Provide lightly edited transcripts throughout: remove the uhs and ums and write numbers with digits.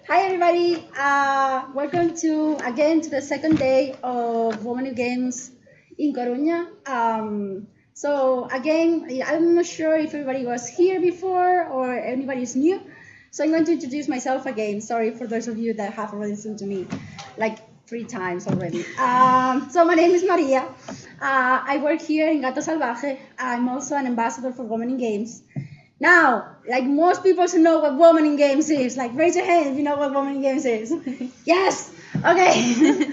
Hi everybody, welcome again to the second day of Women in Games in Coruña. So again, I'm not sure if everybody was here before or anybody is new. So I'm going to introduce myself again. Sorry for those of you that have already listened to me like 3 times already. So my name is Maria. I work here in Gato Salvaje. I'm also an ambassador for Women in Games. Now, like most people should know what Women in Games is. Like, raise your hand if you know what Women in Games is. Yes. Okay.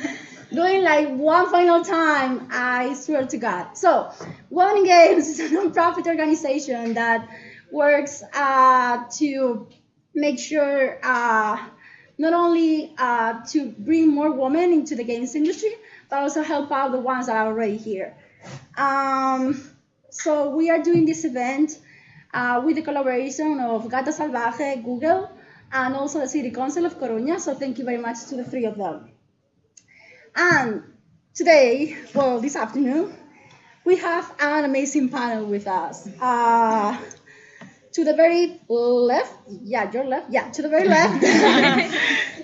Doing like one final time, I swear to God. So, Women in Games is a non-profit organization that works to make sure not only to bring more women into the games industry, but also help out the ones that are already here. So we are doing this event with the collaboration of Gato Salvaje, Google, and also the City Council of Coruña. So thank you very much to the 3 of them. And today, well, this afternoon, we have an amazing panel with us. To the very left, yeah, your left, yeah, to the very left,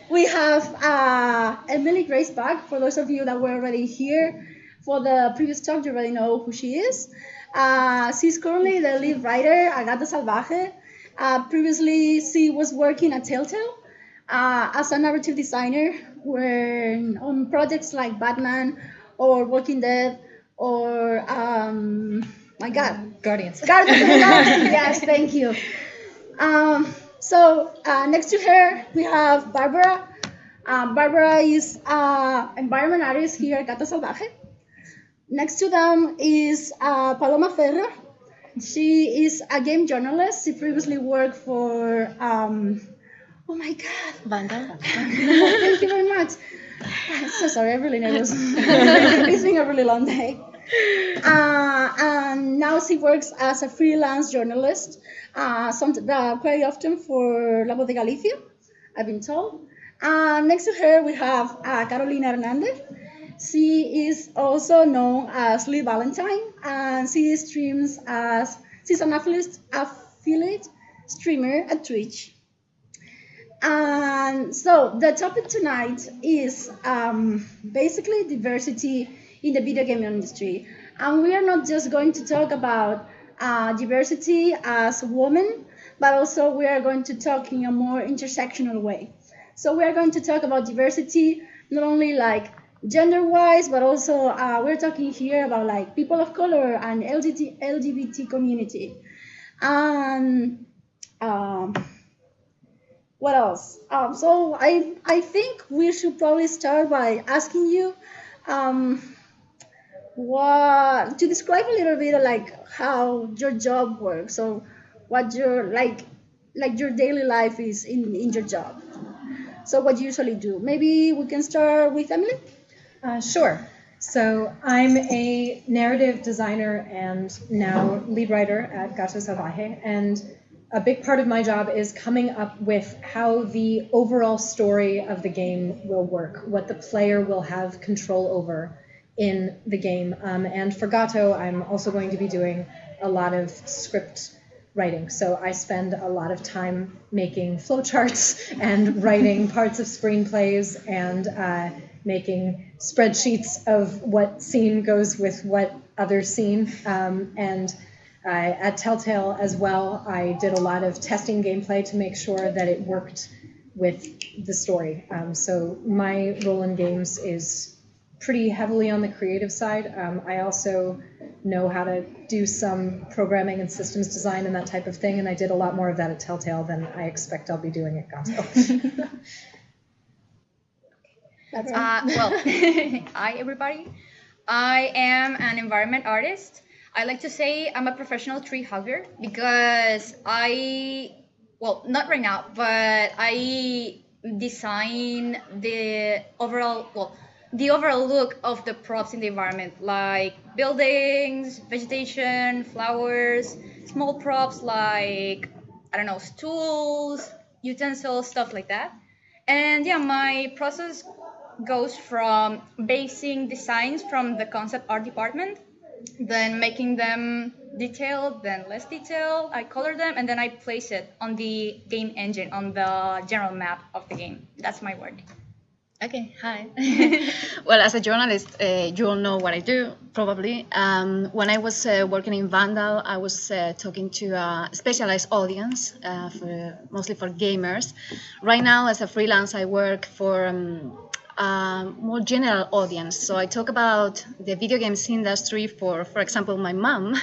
we have Emily Grace Bach. For those of you that were already here for the previous talk, you already know who she is. She's currently the lead writer at Gato Salvaje. Previously, she was working at Telltale as a narrative designer on projects like Batman or Walking Dead or, my God. Guardians. Yes, thank you. So next to her, we have Bárbara. Bárbara is an environment artist here at Gato Salvaje. Next to them is Paloma Ferro. She is a game journalist. She previously worked for, oh my God. Vandal. Thank you very much. I'm so sorry, I'm really nervous. It's been a really long day. And now she works as a freelance journalist, quite often for Voz de Galicia, I've been told. Next to her, we have Carolina Hernández. She is also known as Lee Valentine, and she streams she's an affiliate streamer at Twitch. And so the topic tonight is basically diversity in the video game industry. And we are not just going to talk about diversity as women, but also we are going to talk in a more intersectional way. So we are going to talk about diversity, not only like gender-wise, but also we're talking here about like people of color and LGBT community. And what else? So I think we should probably start by asking you to describe a little bit of like how your job works, or what your like your daily life is in your job. So what you usually do? Maybe we can start with Emily. Sure. So I'm a narrative designer and now lead writer at Gato Salvaje, and a big part of my job is coming up with how the overall story of the game will work, what the player will have control over in the game. And for Gato, I'm also going to be doing a lot of script writing. So I spend a lot of time making flowcharts and writing parts of screenplays and making spreadsheets of what scene goes with what other scene. At Telltale as well, I did a lot of testing gameplay to make sure that it worked with the story. So my role in games is pretty heavily on the creative side. I also know how to do some programming and systems design and that type of thing, and I did a lot more of that at Telltale than I expect I'll be doing at Gato. Well, hi everybody. I am an environment artist. I like to say I'm a professional tree hugger because not right now, but I design the overall look of the props in the environment, like buildings, vegetation, flowers, small props like, I don't know, stools, utensils, stuff like that. And yeah, my process goes from basing designs from the concept art department then making them detailed, then less detailed. I color them, and then I place it on the game engine, on the general map of the game. That's my work. Okay, hi. Well, as a journalist, you all know what I do, probably. When I was working in Vandal, I was talking to a specialized audience, mostly for gamers. Right now, as a freelance, I work for a more general audience. So I talk about the video games industry for example, my mom.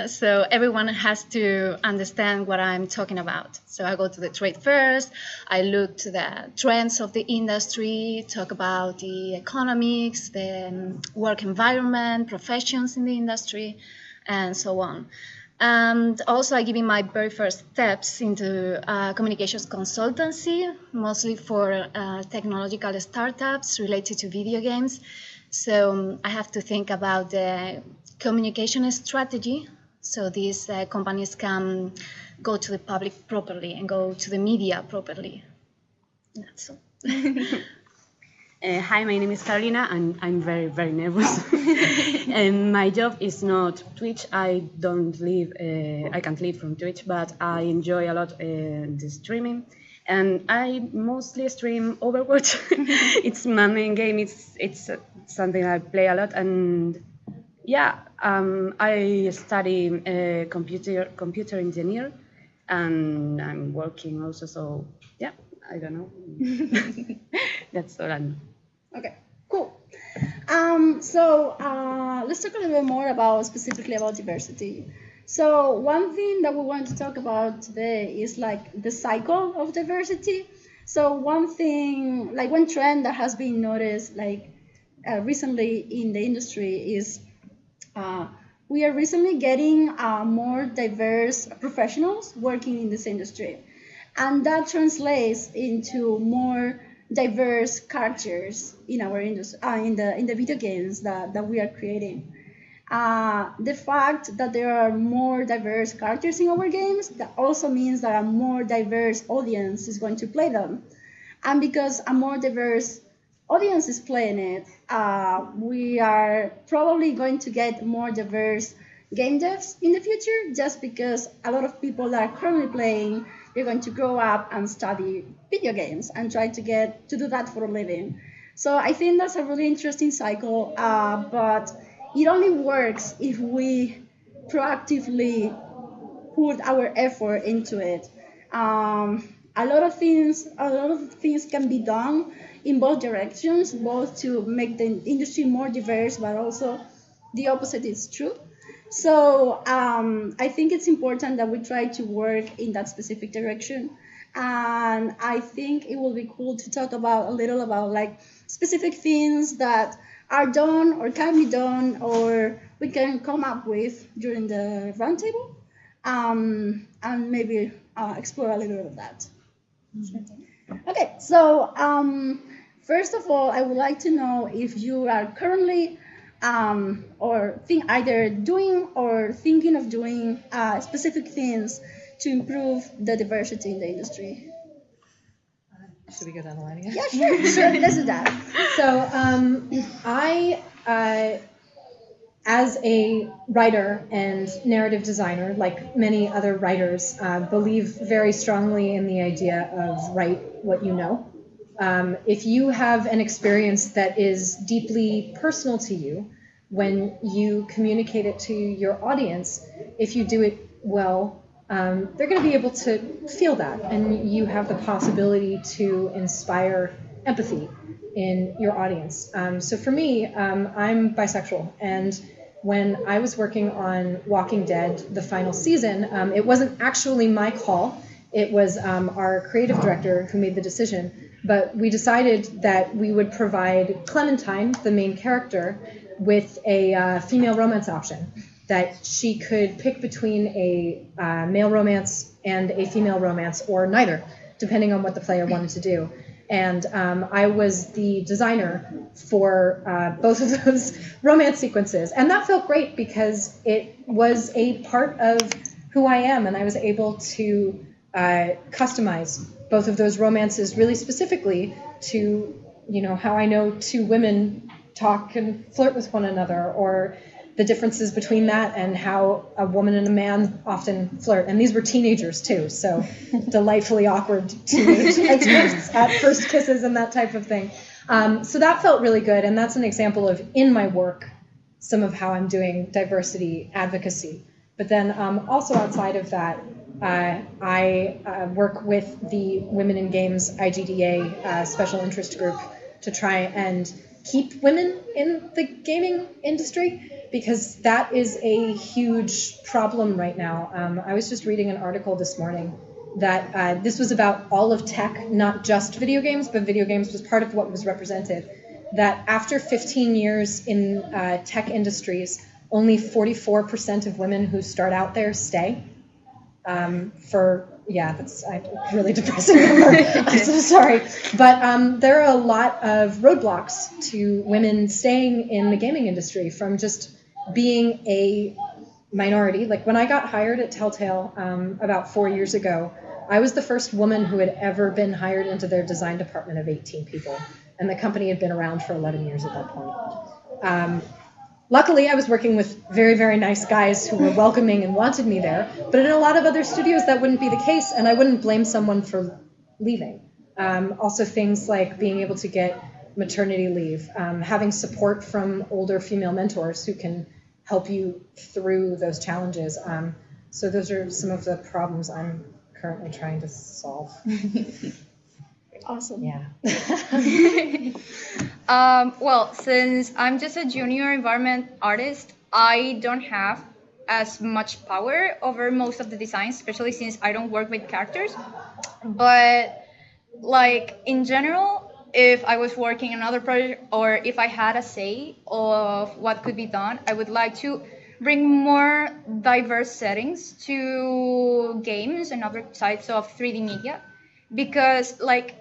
So everyone has to understand what I'm talking about. So I go to the trade fairs, I look to the trends of the industry, talk about the economics, the work environment, professions in the industry, and so on. And also I give you my very first steps into communications consultancy, mostly for technological startups related to video games. So I have to think about the communication strategy, so these companies can go to the public properly and go to the media properly. That's all. Hi, my name is Carolina, and I'm very, very nervous. And my job is not Twitch. I can't live from Twitch, but I enjoy a lot the streaming. And I mostly stream Overwatch. It's my main game. It's something I play a lot. And yeah, I study computer engineer, and I'm working also. So yeah, I don't know. That's all I know. Okay, cool. So let's talk a little bit more specifically about diversity. So one thing that we want to talk about today is like the cycle of diversity. So one thing, like one trend that has been noticed like recently in the industry is we are recently getting more diverse professionals working in this industry. And that translates into more diverse characters in our industry, in the video games that we are creating. The fact that there are more diverse characters in our games, that also means that a more diverse audience is going to play them. And because a more diverse audience is playing it, we are probably going to get more diverse game devs in the future, just because a lot of people that are currently playing, they're going to grow up and study video games and try to do that for a living. So I think that's a really interesting cycle, but it only works if we proactively put our effort into it. A lot of things can be done in both directions, both to make the industry more diverse, but also the opposite is true. So I think it's important that we try to work in that specific direction. And I think it will be cool to talk a little about like specific things that are done or can be done or we can come up with during the roundtable, and maybe explore a little bit of that. Okay, so first of all, I would like to know if you are currently either doing or thinking of doing specific things to improve the diversity in the industry. Should we go down the line again? Yeah, sure. Let's do that. So I, as a writer and narrative designer, like many other writers, believe very strongly in the idea of write what you know. If you have an experience that is deeply personal to you, when you communicate it to your audience, if you do it well, they're going to be able to feel that, and you have the possibility to inspire empathy in your audience. So for me, I'm bisexual, and when I was working on Walking Dead, the final season, it wasn't actually my call. It was our creative director who made the decision, but we decided that we would provide Clementine, the main character, with a female romance option, that she could pick between a male romance and a female romance, or neither, depending on what the player wanted to do. And I was the designer for both of those romance sequences. And that felt great because it was a part of who I am, and I was able to customize both of those romances really specifically to, how I know two women talk and flirt with one another, or the differences between that and how a woman and a man often flirt. And these were teenagers too, so delightfully awkward teenage at first kisses and that type of thing. So that felt really good, and that's an example of, in my work, some of how I'm doing diversity advocacy. But then also outside of that, I work with the Women in Games IGDA special interest group to try and keep women in the gaming industry, because that is a huge problem right now. I was just reading an article this morning that this was about all of tech, not just video games, but video games was part of what was represented. That after 15 years in tech industries, only 44% of women who start out there stay. That's a really depressing number. I'm so sorry. But there are a lot of roadblocks to women staying in the gaming industry from just being a minority. Like when I got hired at Telltale about 4 years ago, I was the first woman who had ever been hired into their design department of 18 people. And the company had been around for 11 years at that point. Luckily, I was working with very, very nice guys who were welcoming and wanted me there. But in a lot of other studios, that wouldn't be the case, and I wouldn't blame someone for leaving. Also, things like being able to get maternity leave, having support from older female mentors who can help you through those challenges. So those are some of the problems I'm currently trying to solve. Awesome. Yeah. Well, since I'm just a junior environment artist, I don't have as much power over most of the designs, especially since I don't work with characters. But like in general, if I was working on another project or if I had a say of what could be done, I would like to bring more diverse settings to games and other types of 3D media, because like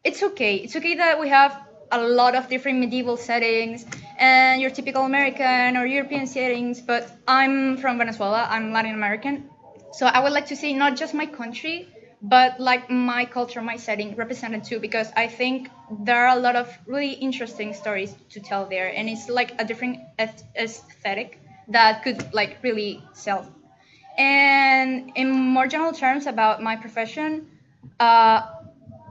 it's okay that we have a lot of different medieval settings and your typical American or European settings, but I'm from Venezuela, I'm Latin American, so I would like to see not just my country, but like my culture, my setting represented too, because I think there are a lot of really interesting stories to tell there, and it's like a different aesthetic that could like really sell. And in more general terms about my profession,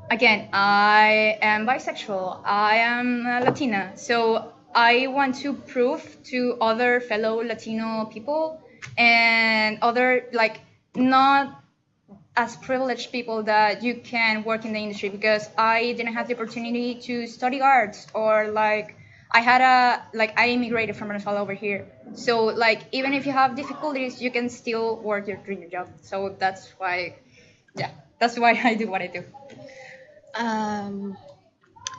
again, I am bisexual, I am Latina, so I want to prove to other fellow Latino people and other like not as privileged people that you can work in the industry, because I didn't have the opportunity to study arts, or like I immigrated from Venezuela over here. So like even if you have difficulties, you can still work your dream job. So that's why I do what I do.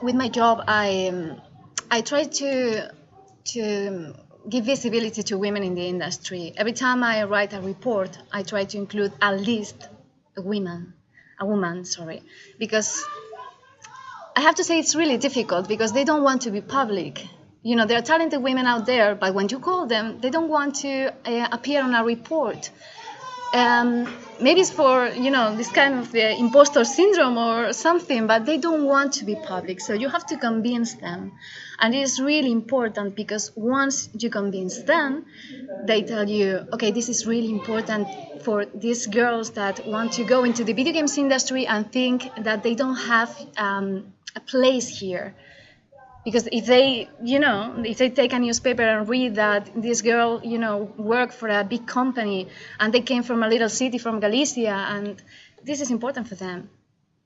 With my job, I try to give visibility to women in the industry. Every time I write a report, I try to include at least a woman, because I have to say it's really difficult, because they don't want to be public. You know, there are talented women out there, but when you call them, they don't want to appear on a report. Maybe it's for, this kind of impostor syndrome or something, but they don't want to be public. So you have to convince them. And it is really important, because once you convince them, they tell you, okay, this is really important for these girls that want to go into the video games industry and think that they don't have a place here. Because if they take a newspaper and read that this girl, worked for a big company and they came from a little city from Galicia, and this is important for them,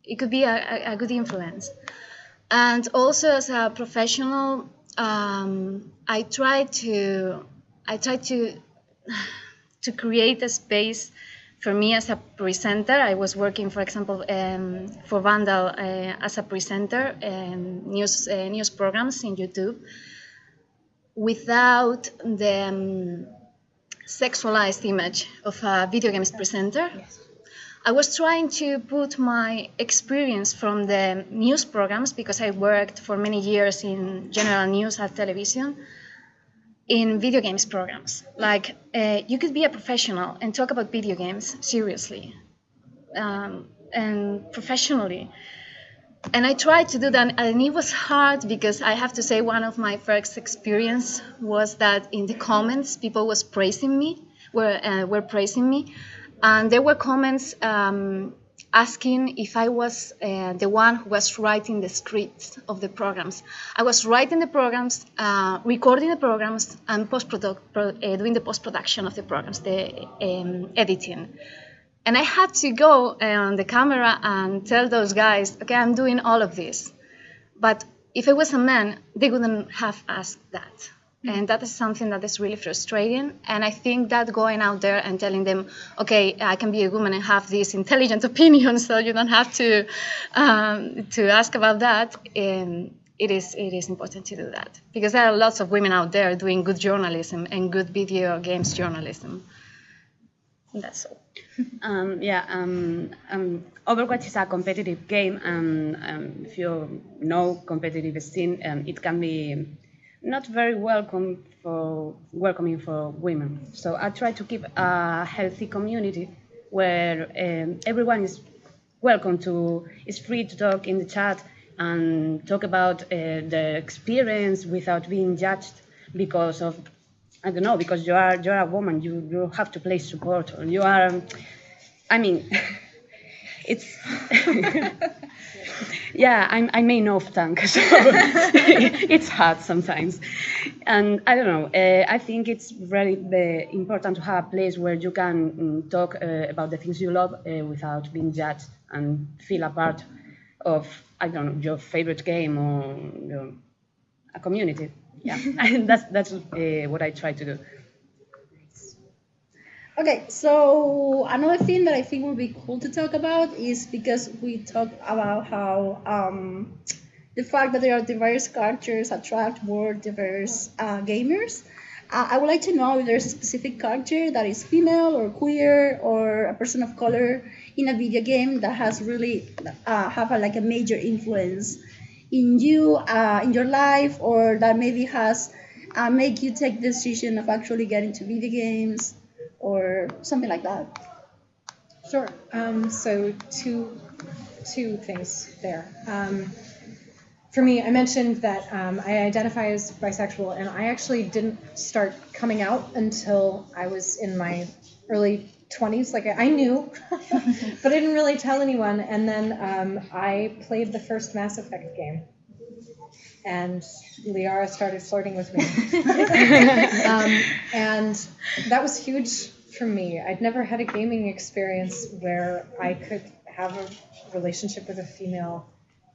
it could be a good influence. And also as a professional, I try to create a space for me as a presenter. I was working, for example, for Vandal as a presenter, news programs in YouTube, without the sexualized image of a video games presenter. Yes. I was trying to put my experience from the news programs, because I worked for many years in general news at television, in video games programs. Like, you could be a professional and talk about video games seriously and professionally. And I tried to do that, and it was hard because I have to say one of my first experience was that in the comments people were praising me, and there were comments asking if I was the one who was writing the scripts of the programs. I was writing the programs, recording the programs, and doing the post-production of the programs, the editing. And I had to go on the camera and tell those guys, okay, I'm doing all of this. But if it was a man, they wouldn't have asked that. And that is something that is really frustrating. And I think that going out there and telling them, okay, I can be a woman and have this intelligent opinion, so you don't have to ask about that. It is important to do that. Because there are lots of women out there doing good journalism and good video games journalism. That's all. Overwatch is a competitive game, and if you know competitive scene, it can be not very welcoming for women. So I try to keep a healthy community where everyone is is free to talk in the chat and talk about their experience without being judged because of, I don't know, because you're a woman, you have to play support, or you are, I mean, it's, yeah, I'm main off tank, so it's hard sometimes. And I don't know, I think it's really important to have a place where you can talk about the things you love without being judged and feel a part of, I don't know, your favorite game or a community. Yeah, and that's what I try to do. Okay, so another thing that I think would be cool to talk about is because we talked about how the fact that there are diverse characters attract more diverse gamers. I would like to know if there's a specific character that is female or queer or a person of color in a video game that has really have a major influence in you, in your life, or that maybe has make you take the decision of actually getting to video games or something like that. Sure. So two things there. For me, I mentioned that I identify as bisexual, and I actually didn't start coming out until I was in my early 20s. Like, I knew, but I didn't really tell anyone. And then I played the first Mass Effect game, and Liara started flirting with me. And that was huge for me. I'd never had a gaming experience where I could have a relationship with a female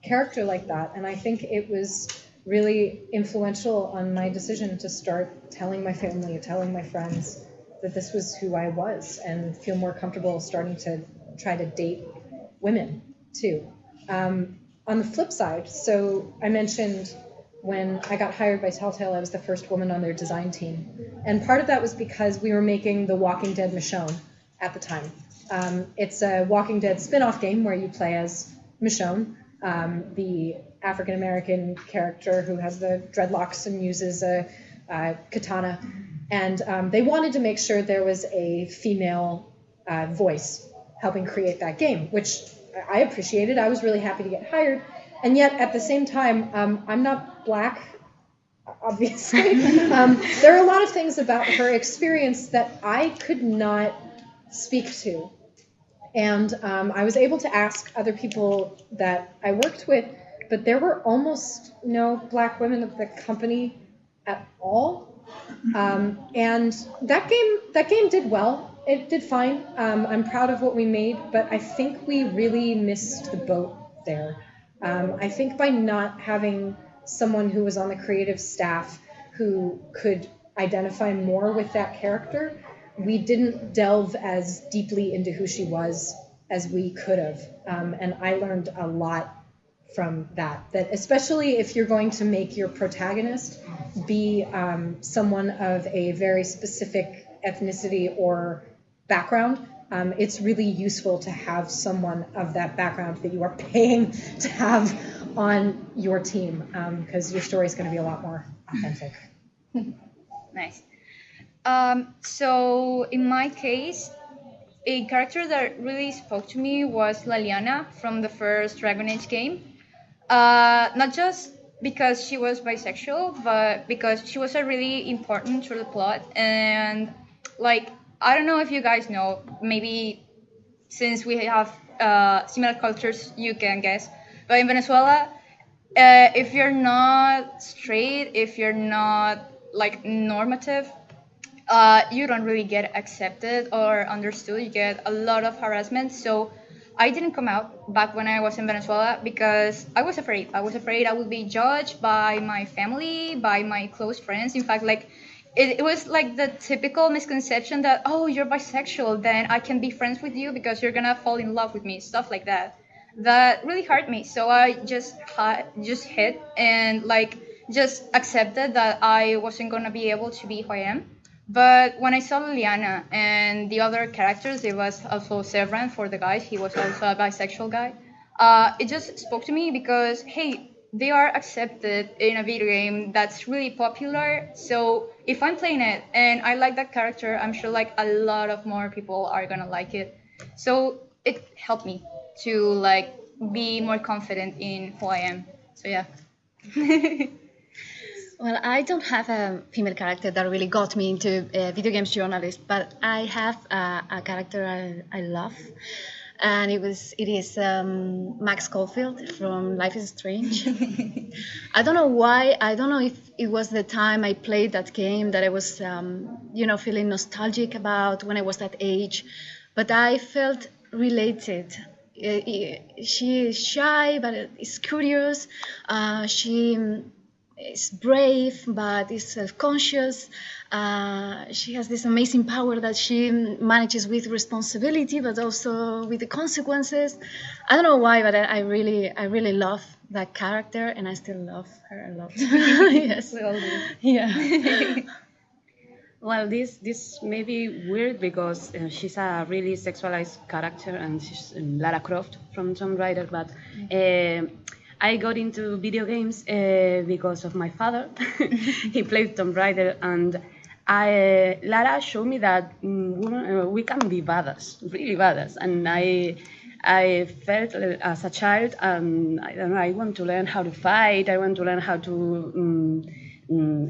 character like that, and I think it was really influential on my decision to start telling my family, telling my friends that this was who I was, and feel more comfortable starting to try to date women too. On the flip side, so I mentioned when I got hired by Telltale, I was the first woman on their design team, and part of that was because we were making The Walking Dead Michonne at the time. It's a Walking Dead spin-off game where you play as Michonne, the African-American character who has the dreadlocks and uses a katana. And they wanted to make sure there was a female voice helping create that game, which I appreciated. I was really happy to get hired. And yet, at the same time, I'm not Black, obviously. There are a lot of things about her experience that I could not speak to. And I was able to ask other people that I worked with, but there were almost no Black women at the company at all. And that game did well. It did fine. I'm proud of what we made, but I think we really missed the boat there. I think by not having someone who was on the creative staff who could identify more with that character, we didn't delve as deeply into who she was as we could have. And I learned a lot from that especially if you're going to make your protagonist be someone of a very specific ethnicity or background, it's really useful to have someone of that background that you are paying to have on your team, because your story is going to be a lot more authentic. Nice. So in my case, a character that really spoke to me was Liliana from the first Dragon Age game. Not just because she was bisexual, but because she was a really important through the plot. And like, I don't know if you guys know, maybe since we have similar cultures, you can guess. But in Venezuela, if you're not straight, if you're not like normative, you don't really get accepted or understood. You get a lot of harassment. So I didn't come out back when I was in Venezuela because I was afraid. I was afraid I would be judged by my family, by my close friends. In fact, like it was like the typical misconception that, oh, you're bisexual, then I can be friends with you because you're gonna fall in love with me, stuff like that. That really hurt me. So I just hid and like just accepted that I wasn't gonna be able to be who I am. But when I saw Liliana and the other characters, it was also Sevran for the guys. He was also a bisexual guy. It just spoke to me because, hey, they are accepted in a video game that's really popular. So if I'm playing it and I like that character, I'm sure like a lot of more people are gonna like it. So it helped me to like be more confident in who I am. So yeah. Well, I don't have a female character that really got me into video games journalist, but I have a character I love, and it is Max Caulfield from Life is Strange. I don't know why. I don't know if it was the time I played that game that I was, feeling nostalgic about when I was that age, but I felt related. She is shy, but is curious. She is brave, but is self-conscious. She has this amazing power that she manages with responsibility, but also with the consequences. I don't know why, but I really love that character, and I still love her a lot. Yes, We all do. yeah. Well, this may be weird because she's a really sexualized character, and she's Lara Croft from Tomb Raider. But I got into video games because of my father. He played Tomb Raider, and Lara showed me that we can be badass, really badass. And I felt as a child, I don't know, I want to learn how to fight. I want to learn how to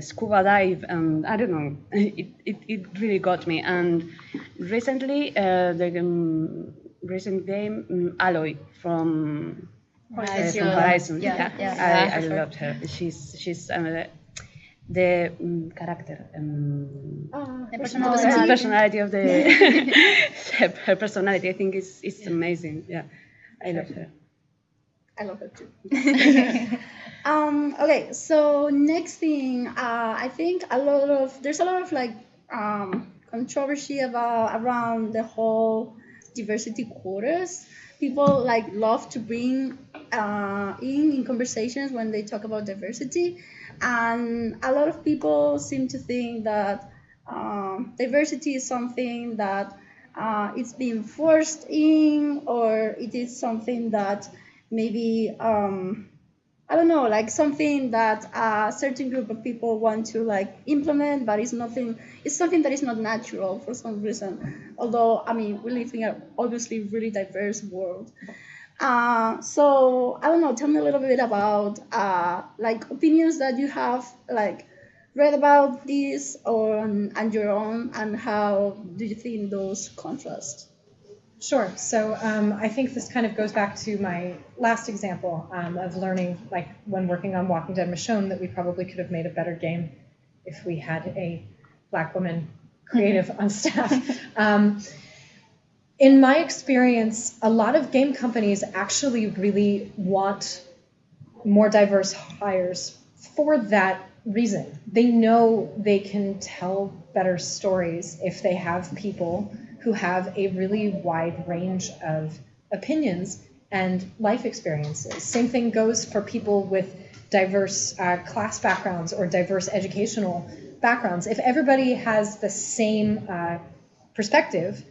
scuba dive, and I don't know, it really got me. And recently, the recent game Aloy from Horizon. Yeah. I loved her. She's the character, The the personality of the her personality. I think is amazing. Yeah, I love her. I love it too. Okay, so next thing, I think there's a lot of like controversy around the whole diversity quotas. People like love to bring in conversations when they talk about diversity, and a lot of people seem to think that diversity is something that it's being forced in, or it is something that maybe I don't know, like something that a certain group of people want to like implement, but it's something that is not natural for some reason. Although, I mean, we live in a obviously really diverse world. So I don't know, tell me a little bit about like opinions that you have like read about this or and your own, and how do you think those contrast? Sure. So I think this kind of goes back to my last example of learning, like when working on Walking Dead Michonne, that we probably could have made a better game if we had a Black woman creative on staff. In my experience, a lot of game companies actually really want more diverse hires for that reason. They know they can tell better stories if they have people who have a really wide range of opinions and life experiences. Same thing goes for people with diverse class backgrounds or diverse educational backgrounds. If everybody has the same perspective,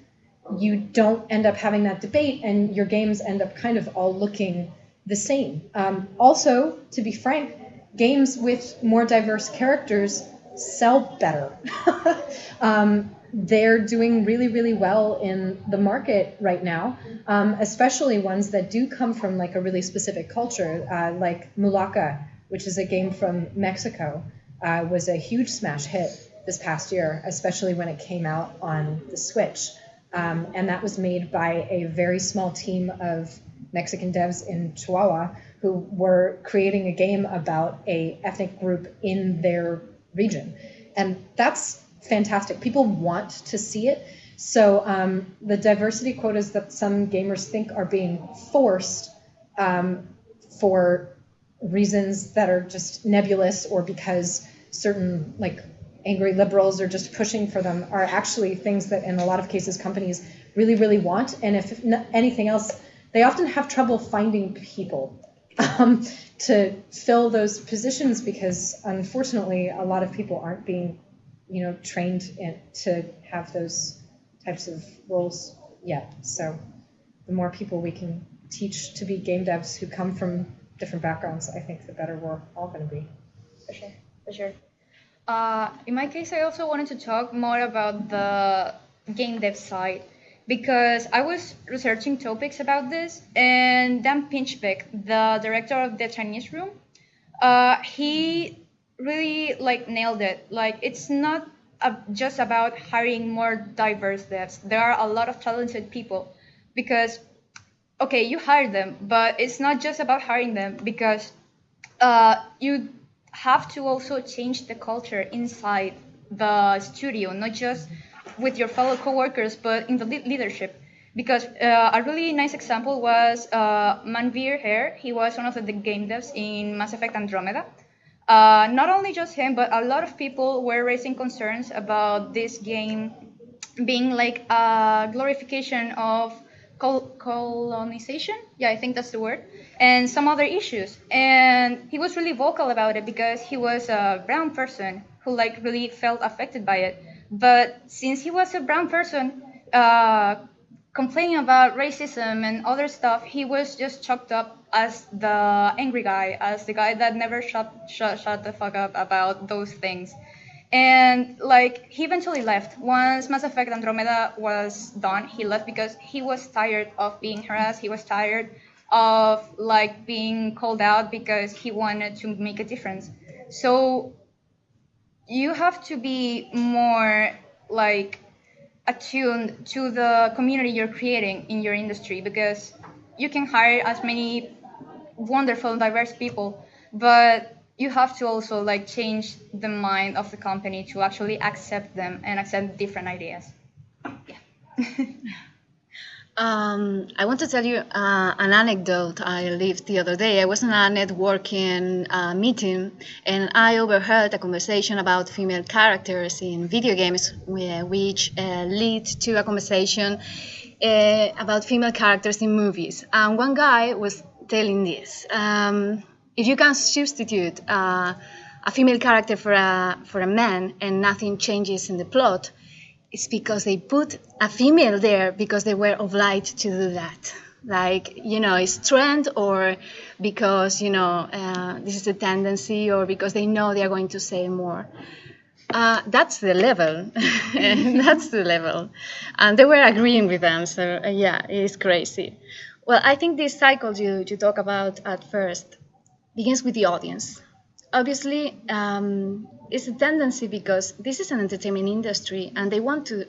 you don't end up having that debate, and your games end up kind of all looking the same. Also, to be frank, games with more diverse characters sell better. they're doing really, really well in the market right now, especially ones that do come from like a really specific culture, like Mulaka, which is a game from Mexico, was a huge smash hit this past year, especially when it came out on the Switch. And that was made by a very small team of Mexican devs in Chihuahua who were creating a game about a ethnic group in their region. And that's fantastic. People want to see it. So the diversity quotas that some gamers think are being forced for reasons that are just nebulous, or because certain like angry liberals are just pushing for them, are actually things that in a lot of cases companies really, really want. And if anything else, they often have trouble finding people to fill those positions, because unfortunately a lot of people aren't being, trained to have those types of roles yet. So the more people we can teach to be game devs who come from different backgrounds, I think the better we're all going to be. For sure. In my case, I also wanted to talk more about the game dev side, because I was researching topics about this, and Dan Pinchbeck, the director of the Chinese room, he really nailed it. It's not just about hiring more diverse devs. There are a lot of talented people, because okay, you hire them, but it's not just about hiring them, because you have to also change the culture inside the studio, not just with your fellow coworkers, but in the leadership. Because a really nice example was Manveer Hare. He was one of the game devs in Mass Effect Andromeda. Not only just him, but a lot of people were raising concerns about this game being like a glorification of colonization. Yeah, I think that's the word. And some other issues. And he was really vocal about it, because he was a brown person who really felt affected by it. But since he was a brown person complaining about racism and other stuff, he was just chalked up as the angry guy, as the guy that never shut the fuck up about those things. And he eventually left. Once Mass Effect Andromeda was done, he left because he was tired of being harassed. He was tired of being called out, because he wanted to make a difference. So you have to be more attuned to the community you're creating in your industry, because you can hire as many wonderful and diverse people, but you have to also change the mind of the company to actually accept them and accept different ideas. Yeah. I want to tell you an anecdote I lived the other day. I was in a networking meeting, and I overheard a conversation about female characters in video games, which lead to a conversation about female characters in movies. And one guy was telling this. If you can substitute a female character for a man and nothing changes in the plot, it's because they put a female there because they were obliged to do that. It's trend, or because, this is a tendency, or because they know they are going to say more. That's the level. That's the level. And they were agreeing with them. So, yeah, it's crazy. Well, I think this cycle you talk about at first begins with the audience. Obviously, it's a tendency because this is an entertainment industry, and they want to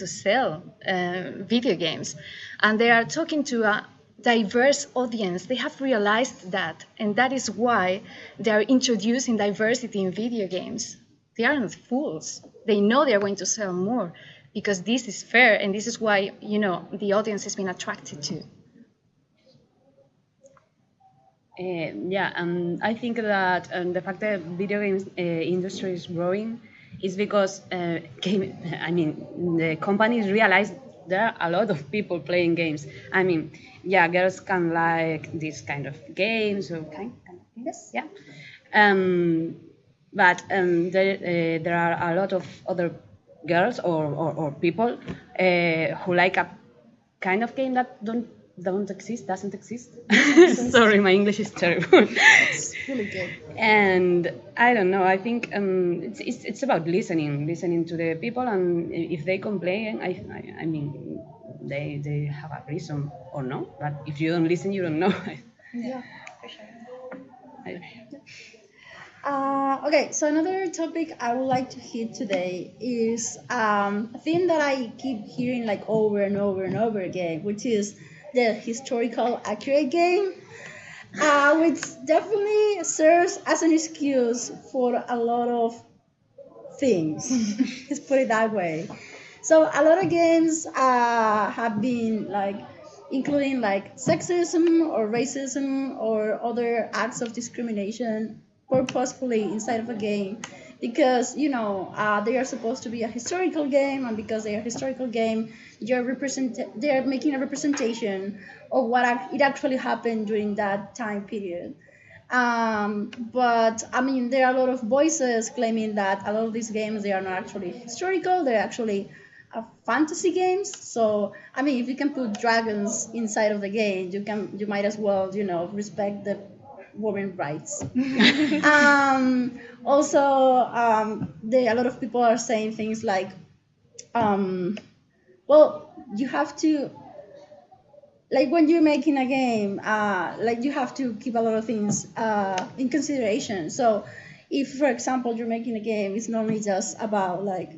sell video games, and they are talking to a diverse audience. They have realized that, and that is why they are introducing diversity in video games. They aren't fools. They know they are going to sell more, because this is fair, and this is why the audience has been attracted to. I think that the fact that video games industry is growing is because the companies realize there are a lot of people playing games. Girls can like this kind of games, or kind of games, yeah. But there are a lot of other girls or people who like a kind of game that don't doesn't exist. Sorry, my English is terrible. It's really good. And I don't know. I think it's about listening to the people, and if they complain, I mean, they have a reason or no. But if you don't listen, you don't know. Yeah, for sure. Okay, so another topic I would like to hit today is a thing that I keep hearing like over and over and over again, which is the historical accurate game, which definitely serves as an excuse for a lot of things. Let's put it that way. So a lot of games have been like including like sexism or racism or other acts of discrimination purposefully inside of a game because they are supposed to be a historical game, and because they are a historical game, they are making a representation of what it actually happened during that time period. But I mean, there are a lot of voices claiming that a lot of these games, they are not actually historical, they're actually fantasy games. So I mean, if you can put dragons inside of the game, you might as well respect the women's rights. Also, a lot of people are saying things like, well, you have to, like when you're making a game, like you have to keep a lot of things in consideration. So if, for example, you're making a game, it's not only just about like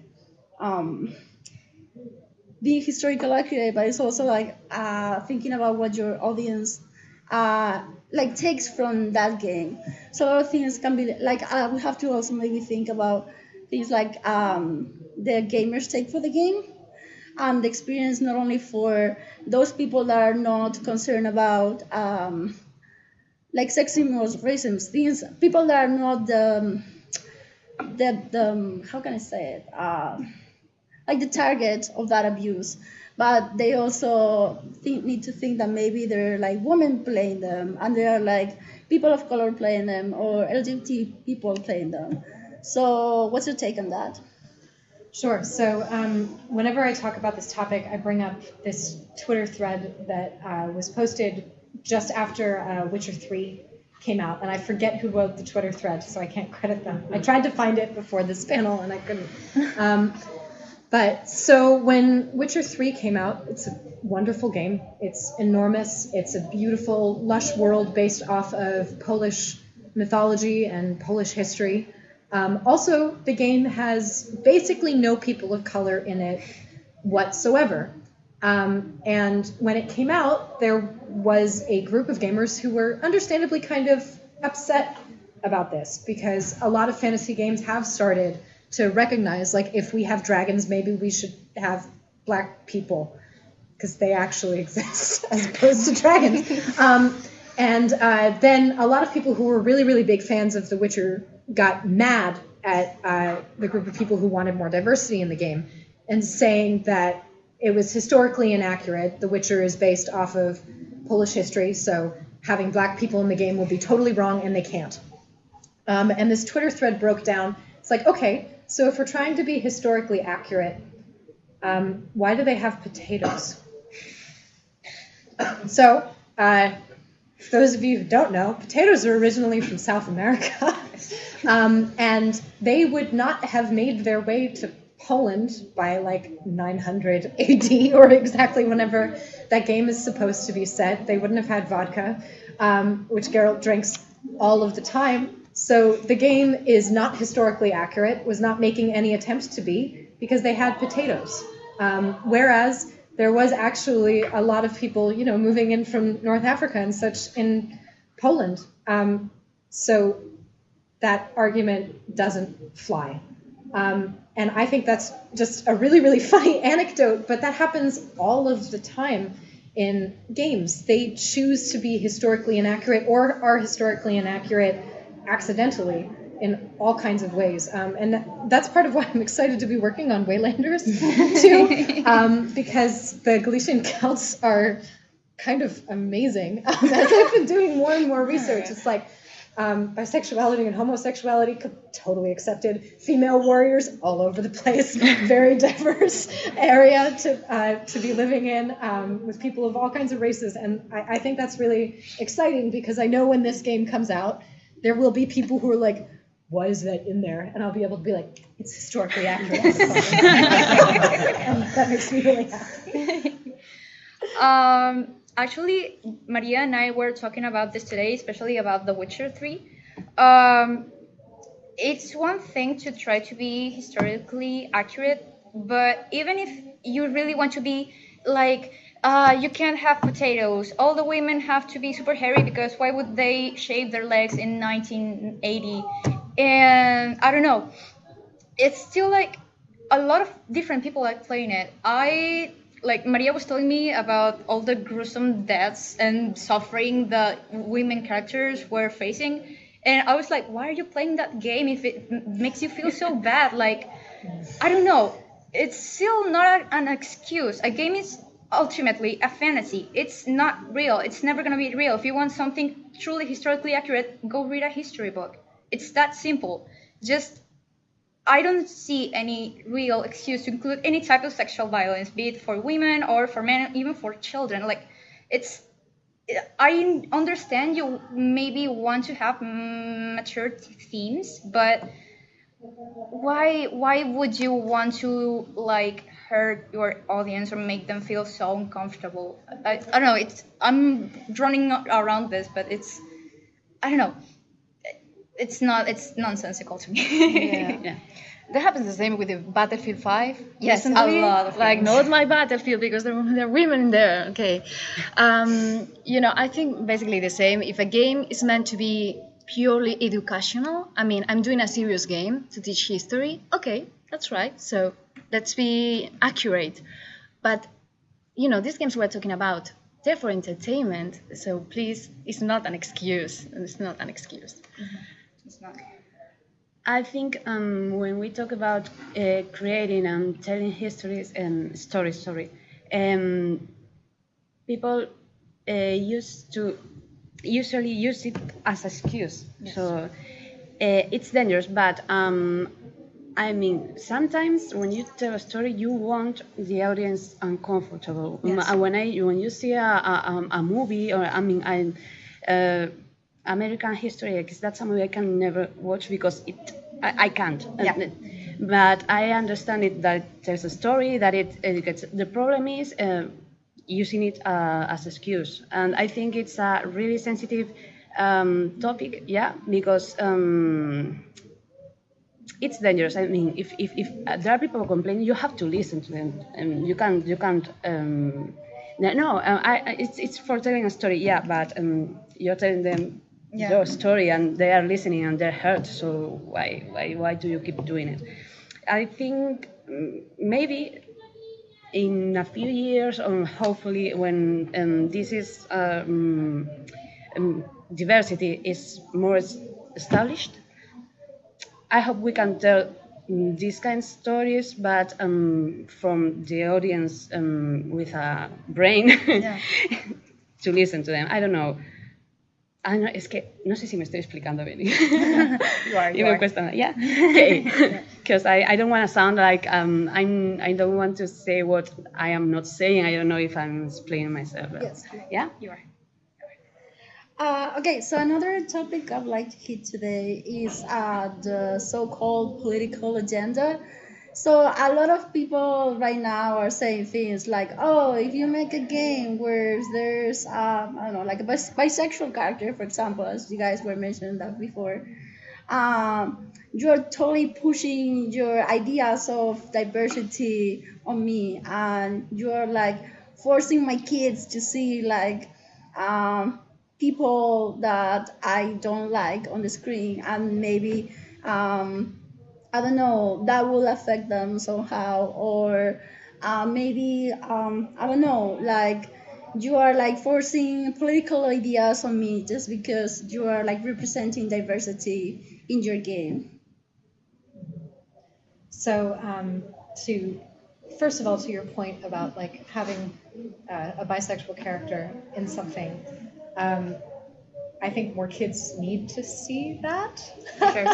being historical accurate, but it's also like thinking about what your audience like takes from that game. So a lot of things can be like we have to also maybe think about things like the gamers take for the game and the experience, not only for those people that are not concerned about like sexism or racism, things, people that are not the how can I say it, like the target of that abuse, but they also need to think that maybe there are like women playing them, and there are like people of color playing them, or LGBT people playing them. So what's your take on that? Sure. So whenever I talk about this topic, I bring up this Twitter thread that was posted just after Witcher 3 came out, and I forget who wrote the Twitter thread, so I can't credit them. I tried to find it before this panel, and I couldn't. But so when Witcher 3 came out, it's a wonderful game. It's enormous. It's a beautiful, lush world based off of Polish mythology and Polish history. Also, the game has basically no people of color in it whatsoever. And when it came out, there was a group of gamers who were understandably kind of upset about this, because a lot of fantasy games have started to recognize, like, if we have dragons, maybe we should have black people, because they actually exist as opposed to dragons. And then a lot of people who were really, really big fans of The Witcher got mad at the group of people who wanted more diversity in the game, and saying that it was historically inaccurate. The Witcher is based off of Polish history, so having black people in the game would be totally wrong, and they can't. And this Twitter thread broke down. It's like, okay, so if we're trying to be historically accurate, why do they have potatoes? So, for those of you who don't know, potatoes are originally from South America. And they would not have made their way to Poland by like 900 AD, or exactly whenever that game is supposed to be set. They wouldn't have had vodka, which Geralt drinks all of the time. So the game is not historically accurate, was not making any attempt to be, because they had potatoes. Whereas there was actually a lot of people, moving in from North Africa and such in Poland. So that argument doesn't fly. And I think that's just a really, really funny anecdote, but that happens all of the time in games. They choose to be historically inaccurate, or are historically inaccurate accidentally in all kinds of ways. And that's part of why I'm excited to be working on Waylanders too, because the Galician Celts are kind of amazing. As I've been doing more and more research, it's like, Bisexuality and homosexuality, totally accepted. Female warriors all over the place. Very diverse area to be living in, with people of all kinds of races. And I think that's really exciting, because I know when this game comes out, there will be people who are like, why is that in there? And I'll be able to be like, it's historically accurate. And that makes me really happy. Actually, Maria and I were talking about this today, especially about The Witcher 3. It's one thing to try to be historically accurate, but even if you really want to be like, you can't have potatoes, all the women have to be super hairy, because why would they shave their legs in 1980? And I don't know, it's still like a lot of different people like playing it. Like Maria was telling me about all the gruesome deaths and suffering that women characters were facing, and I was like, why are you playing that game if it makes you feel so bad? Like, I don't know, it's still not an excuse. A game is ultimately a fantasy. It's not real. It's never going to be real. If you want something truly historically accurate, go read a history book. It's that simple. Just, I don't see any real excuse to include any type of sexual violence, be it for women or for men, even for children. Like, I understand you maybe want to have mature themes, but why would you want to like hurt your audience or make them feel so uncomfortable? I don't know. I'm running around this, but I don't know. It's nonsensical to me. Yeah. That happens the same with the Battlefield 5. Yes, recently. a lot of like things. not my Battlefield, because there are women in there. Okay, I think basically the same. If a game is meant to be purely educational, I mean, I'm doing a serious game to teach history. Okay, that's right. So let's be accurate. But these games we're talking about, they're for entertainment. So please, it's not an excuse. It's not an excuse. Mm-hmm. It's not. I think when we talk about creating and telling histories and stories, people usually use it as an excuse. Yes. So it's dangerous, but I mean, sometimes when you tell a story, you want the audience uncomfortable. Yes. When you see a movie, or American History X, that's a movie I can never watch because I can't. Yeah. But I understand it that there's a story that it gets. The problem is using it as excuse, and I think it's a really sensitive topic. Yeah, because it's dangerous. I mean, if there are people complaining, you have to listen to them, and you can't. It's for telling a story. Yeah, but you're telling them. Yeah. Your story, and they are listening and they're hurt, so why do you keep doing it? I think maybe in a few years, or hopefully when this is diversity is more established, I hope we can tell these kind of stories, but from the audience with a brain. Yeah. To listen to them. I don't know. No, es que no sé si me estoy explicando bien. You are. Yeah. Okay. Because I don't want to sound like I don't want to say what I am not saying. I don't know if I'm explaining myself. Yes. Yeah. You are. Okay. So another topic I'd like to hit today is the so-called political agenda. So a lot of people right now are saying things like, oh, if you make a game where there's, I don't know, like a bisexual character, for example, as you guys were mentioning that before, you're totally pushing your ideas of diversity on me, and you're like forcing my kids to see like people that I don't like on the screen, and maybe I don't know, that will affect them somehow, or maybe I don't know, like you are like forcing political ideas on me just because you are like representing diversity in your game. So first of all, to your point about like having a bisexual character in something, I I think more kids need to see that. Sure.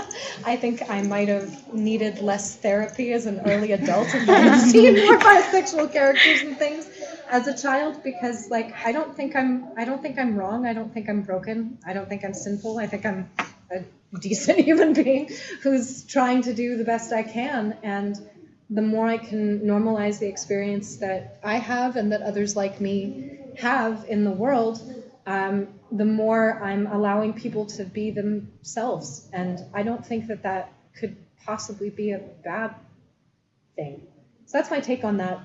I think I might have needed less therapy as an early adult if I had seen more bisexual characters and things as a child, because like I don't think I'm wrong. I don't think I'm broken. I don't think I'm sinful. I think I'm a decent human being who's trying to do the best I can. And the more I can normalize the experience that I have and that others like me have in the world, the more I'm allowing people to be themselves. And I don't think that that could possibly be a bad thing. So that's my take on that.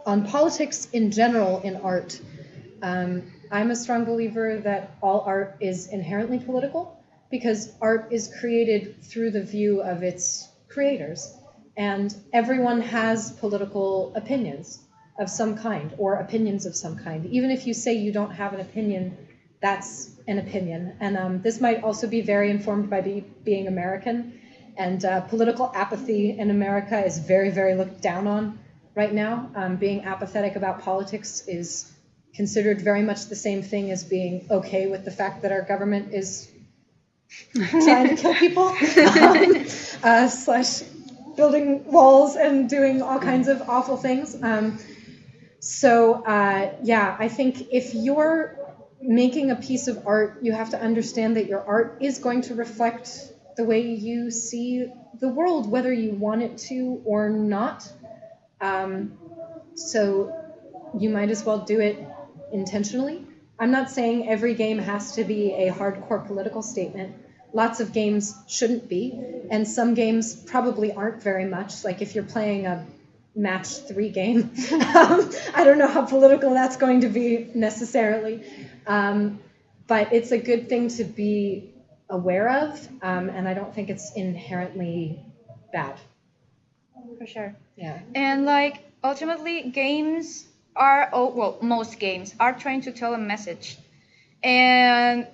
On politics in general in art, I'm a strong believer that all art is inherently political, because art is created through the view of its creators. And everyone has political opinions of some kind, or opinions of some kind. Even if you say you don't have an opinion, that's an opinion. And this might also be very informed by being American. And political apathy in America is very, very looked down on right now. Being apathetic about politics is considered very much the same thing as being okay with the fact that our government is trying to kill people, slash building walls and doing all kinds of awful things. Yeah, I think if you're making a piece of art, you have to understand that your art is going to reflect the way you see the world, whether you want it to or not. So you might as well do it intentionally. I'm not saying every game has to be a hardcore political statement. Lots of games shouldn't be, and some games probably aren't very much. Like if you're playing a match 3 game, I don't know how political that's going to be necessarily, but it's a good thing to be aware of, and I don't think it's inherently bad. For sure. Yeah. And like ultimately, games are most games are trying to tell a message. And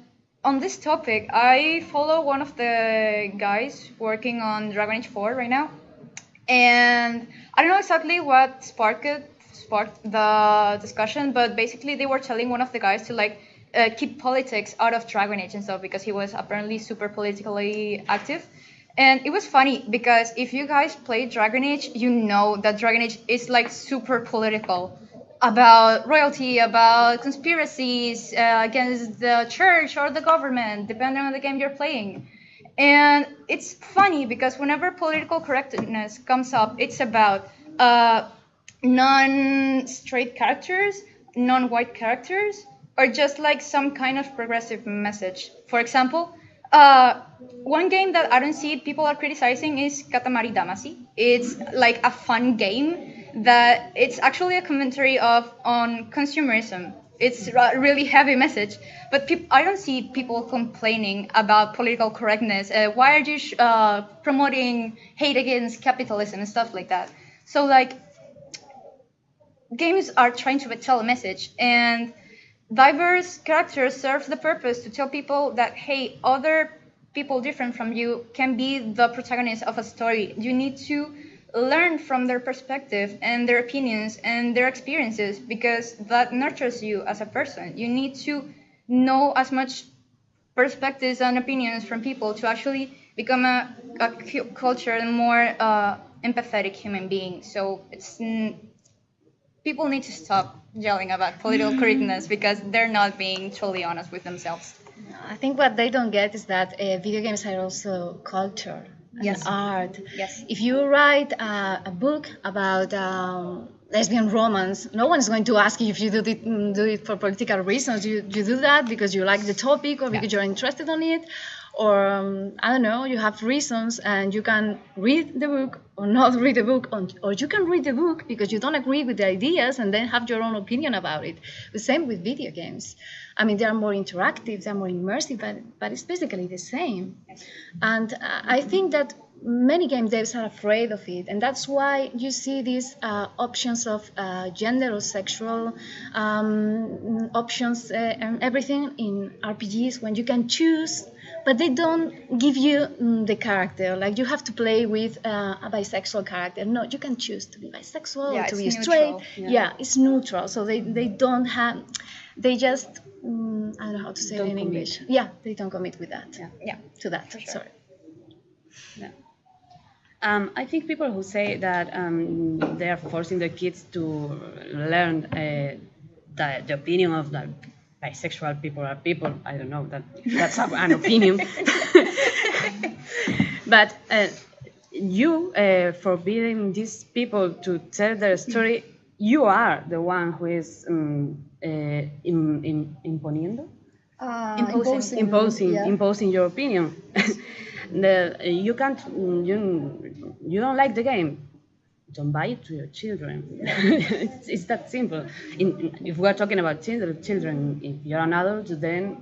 on this topic, I follow one of the guys working on Dragon Age 4 right now, and I don't know exactly what sparked the discussion, but basically they were telling one of the guys to like keep politics out of Dragon Age and stuff, because he was apparently super politically active. And it was funny because if you guys play Dragon Age, you know that Dragon Age is like super political, about royalty, about conspiracies against the church or the government, depending on the game you're playing. And it's funny because whenever political correctness comes up, it's about non-straight characters, non-white characters, or just like some kind of progressive message. For example, one game that I don't see people are criticizing is Katamari Damacy. It's like a fun game that it's actually a commentary on consumerism. It's a really heavy message, but I don't see people complaining about political correctness. Why are you promoting hate against capitalism and stuff like that? So like, games are trying to tell a message, and diverse characters serve the purpose to tell people that, hey, other people different from you can be the protagonist of a story. You need to learn from their perspective and their opinions and their experiences, because that nurtures you as a person. You need to know as much perspectives and opinions from people to actually become a cultured and more empathetic human being. So it's people need to stop yelling about political correctness because they're not being totally honest with themselves. I think what they don't get is that video games are also culture. Yes. Art. Yes. If you write a book about lesbian romance, no one is going to ask you if you do it for political reasons. You do that because you like the topic or because you're interested in it, or I don't know, you have reasons, and you can read the book or not read the book, or you can read the book because you don't agree with the ideas and then have your own opinion about it. The same with video games. I mean, they are more interactive, they're more immersive, but it's basically the same. And I think that many game devs are afraid of it, and that's why you see these options of gender or sexual options and everything in RPGs, when you can choose. but they don't give you the character. Like you have to play with a bisexual character. No, you can choose to be bisexual or to be straight. Yeah, it's neutral. So they don't have, they just, I don't know how to say it in English. Yeah, they don't commit with that. Yeah, to that. Sure. Sorry. Yeah. I think people who say that they are forcing their kids to learn the opinion of the bisexual people are people. I don't know, that's an opinion. But you forbidding these people to tell their story, you are the one who is imponiendo? Imposing your opinion. You can't. You don't like the game. Don't buy it to your children. it's that simple. If we are talking about children, if you're an adult, then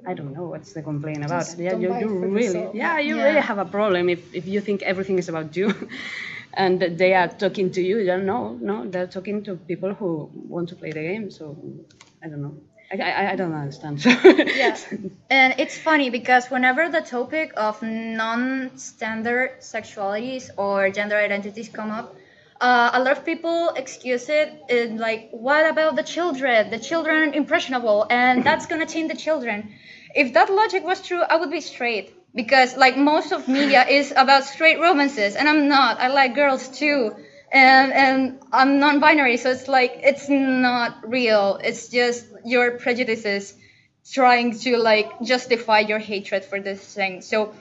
I don't know what's the complaint about. Yeah, you really have a problem if you think everything is about you, and they are talking to you. No, they're talking to people who want to play the game. So I don't know. I don't understand. Yeah, and it's funny because whenever the topic of non-standard sexualities or gender identities come up, a lot of people excuse it in like, what about the children? The children are impressionable, and that's gonna change the children. If that logic was true, I would be straight, because like most of media is about straight romances, and I'm not. I like girls too. And I'm non-binary, so it's like, it's not real. It's just your prejudices trying to like justify your hatred for this thing. So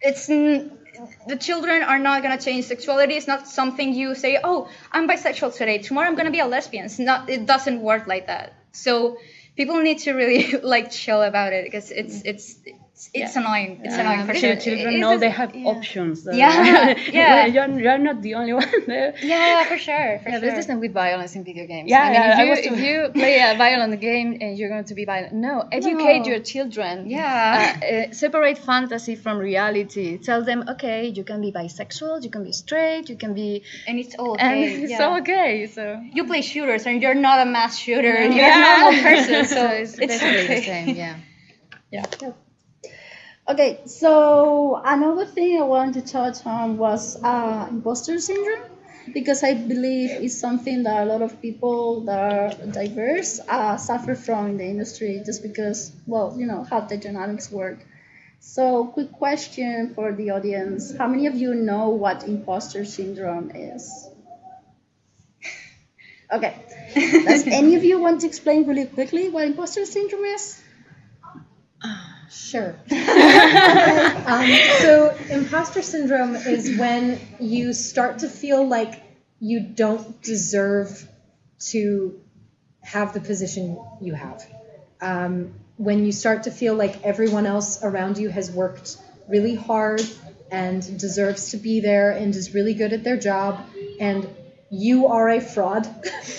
it's the children are not gonna change. Sexuality is not something you say, oh, I'm bisexual today, tomorrow I'm gonna be a lesbian. It doesn't work like that. So people need to really like chill about it, because it's annoying. It's annoying for sure. Children know they have options. Yeah. You're not the only one there. Yeah, for sure. But it's the same with violence in video games. If you play a violent game and you're going to be violent, educate your children. Yeah. Separate fantasy from reality. Tell them, okay, you can be bisexual, you can be straight, you can be, and it's all okay. And it's all okay. So you play shooters, and you're not a mass shooter. You're a normal person. So it's basically the same. Yeah. Okay, so another thing I wanted to touch on was imposter syndrome, because I believe it's something that a lot of people that are diverse suffer from in the industry, just because, well, you know, how the dynamics work. So, quick question for the audience. How many of you know what imposter syndrome is? Okay. Does any of you want to explain really quickly what imposter syndrome is? Sure. So imposter syndrome is when you start to feel like you don't deserve to have the position you have. When you start to feel like everyone else around you has worked really hard and deserves to be there and is really good at their job, and you are a fraud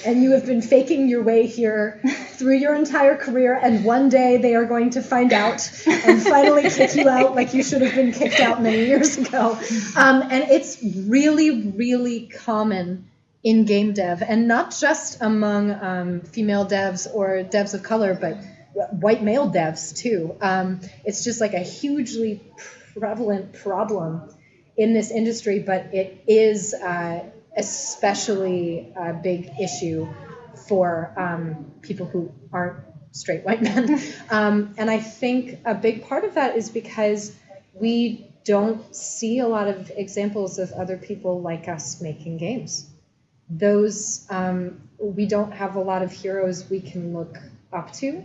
and you have been faking your way here through your entire career, and one day they are going to find out and finally kick you out like you should have been kicked out many years ago. And it's really, really common in game dev, and not just among female devs or devs of color, but white male devs too. It's just like a hugely prevalent problem in this industry, but it is especially a big issue for people who aren't straight white men. And I think a big part of that is because we don't see a lot of examples of other people like us making games. Those, we don't have a lot of heroes we can look up to.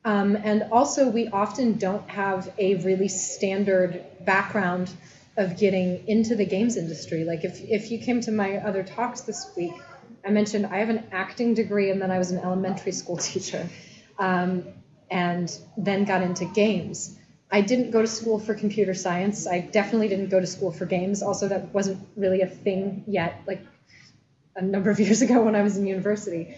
And also we often don't have a really standard background of getting into the games industry. Like if you came to my other talks this week, I mentioned I have an acting degree, and then I was an elementary school teacher, and then got into games. I didn't go to school for computer science. I definitely didn't go to school for games. Also, that wasn't really a thing yet, like a number of years ago when I was in university.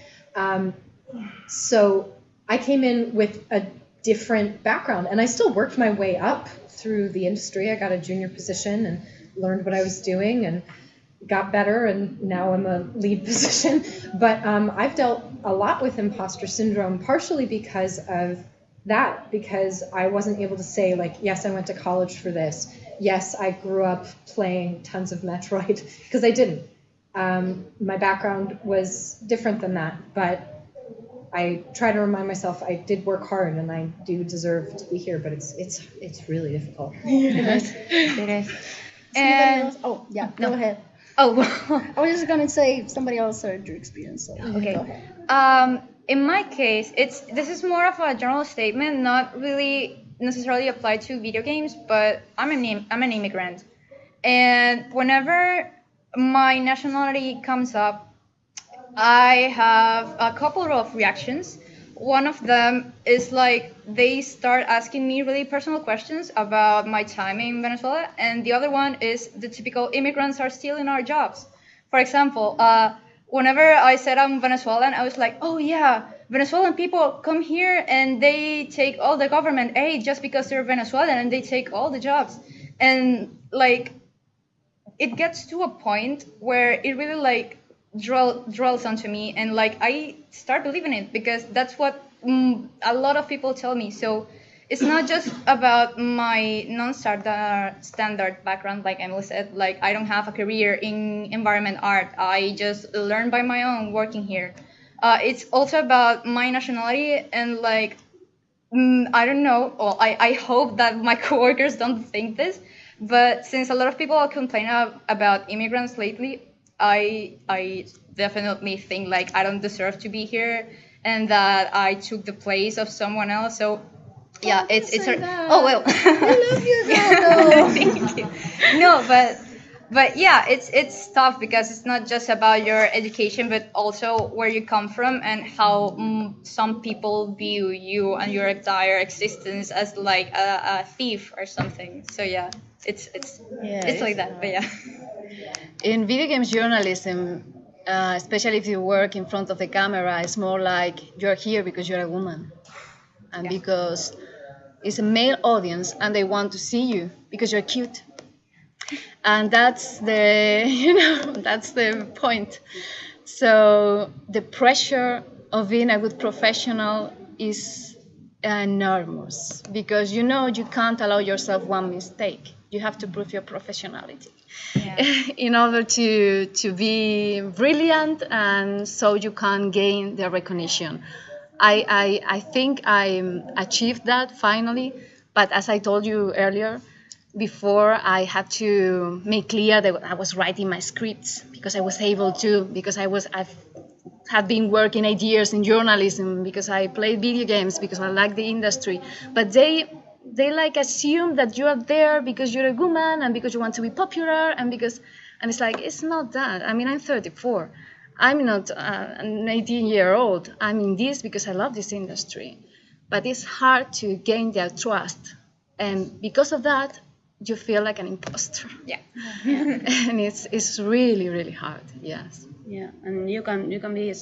So I came in with a different background, and I still worked my way up through the industry. I got a junior position and learned what I was doing and got better, and now I'm a lead position. But I've dealt a lot with imposter syndrome, partially because of that because I wasn't able to say like, yes, I went to college for this. Yes, I grew up playing tons of Metroid because I didn't. My background was different than that, but I try to remind myself I did work hard and I do deserve to be here, but it's really difficult. It is. And oh yeah, go ahead. Oh, I was just gonna say somebody else shared your experience. So okay. Go ahead. In my case, this is more of a general statement, not really necessarily applied to video games, but I'm an immigrant, and whenever my nationality comes up, I have a couple of reactions. One of them is like they start asking me really personal questions about my time in Venezuela, and the other one is the typical immigrants are stealing our jobs. For example, whenever I said I'm Venezuelan, I was like, oh yeah, Venezuelan people come here and they take all the government aid just because they're Venezuelan and they take all the jobs. And like, it gets to a point where it really like dwells onto me, and like I start believing it because that's what a lot of people tell me. So it's not just about my non-standard background, like Emily said. Like I don't have a career in environment art. I just learn by my own working here. It's also about my nationality and like I don't know. Well, I hope that my coworkers don't think this, but since a lot of people complain about immigrants lately, I definitely think like I don't deserve to be here and that I took the place of someone else. So yeah, it's oh well. I love you, Gato. Thank you. No, but yeah, it's tough because it's not just about your education, but also where you come from and how some people view you and your entire existence as like a thief or something. So yeah, it's like that. But yeah. In video games journalism, especially if you work in front of the camera, it's more like you're here because you're a woman and because it's a male audience and they want to see you because you're cute. And that's that's the point. So the pressure of being a good professional is enormous because you can't allow yourself one mistake. You have to prove your professionality in order to be brilliant, and so you can gain the recognition. I think I achieved that finally, but as I told you earlier, before I had to make clear that I was writing my scripts because I was able to, because I've had been working 8 years in journalism, because I played video games, because I like the industry, but they like assume that you are there because you're a woman and because you want to be popular and it's like, it's not that. I mean, I'm 34. I'm not an 18-year-old. I'm in this because I love this industry. But it's hard to gain their trust. And because of that, you feel like an imposter. Yeah. And it's really, really hard. Yes. Yeah, and you can be,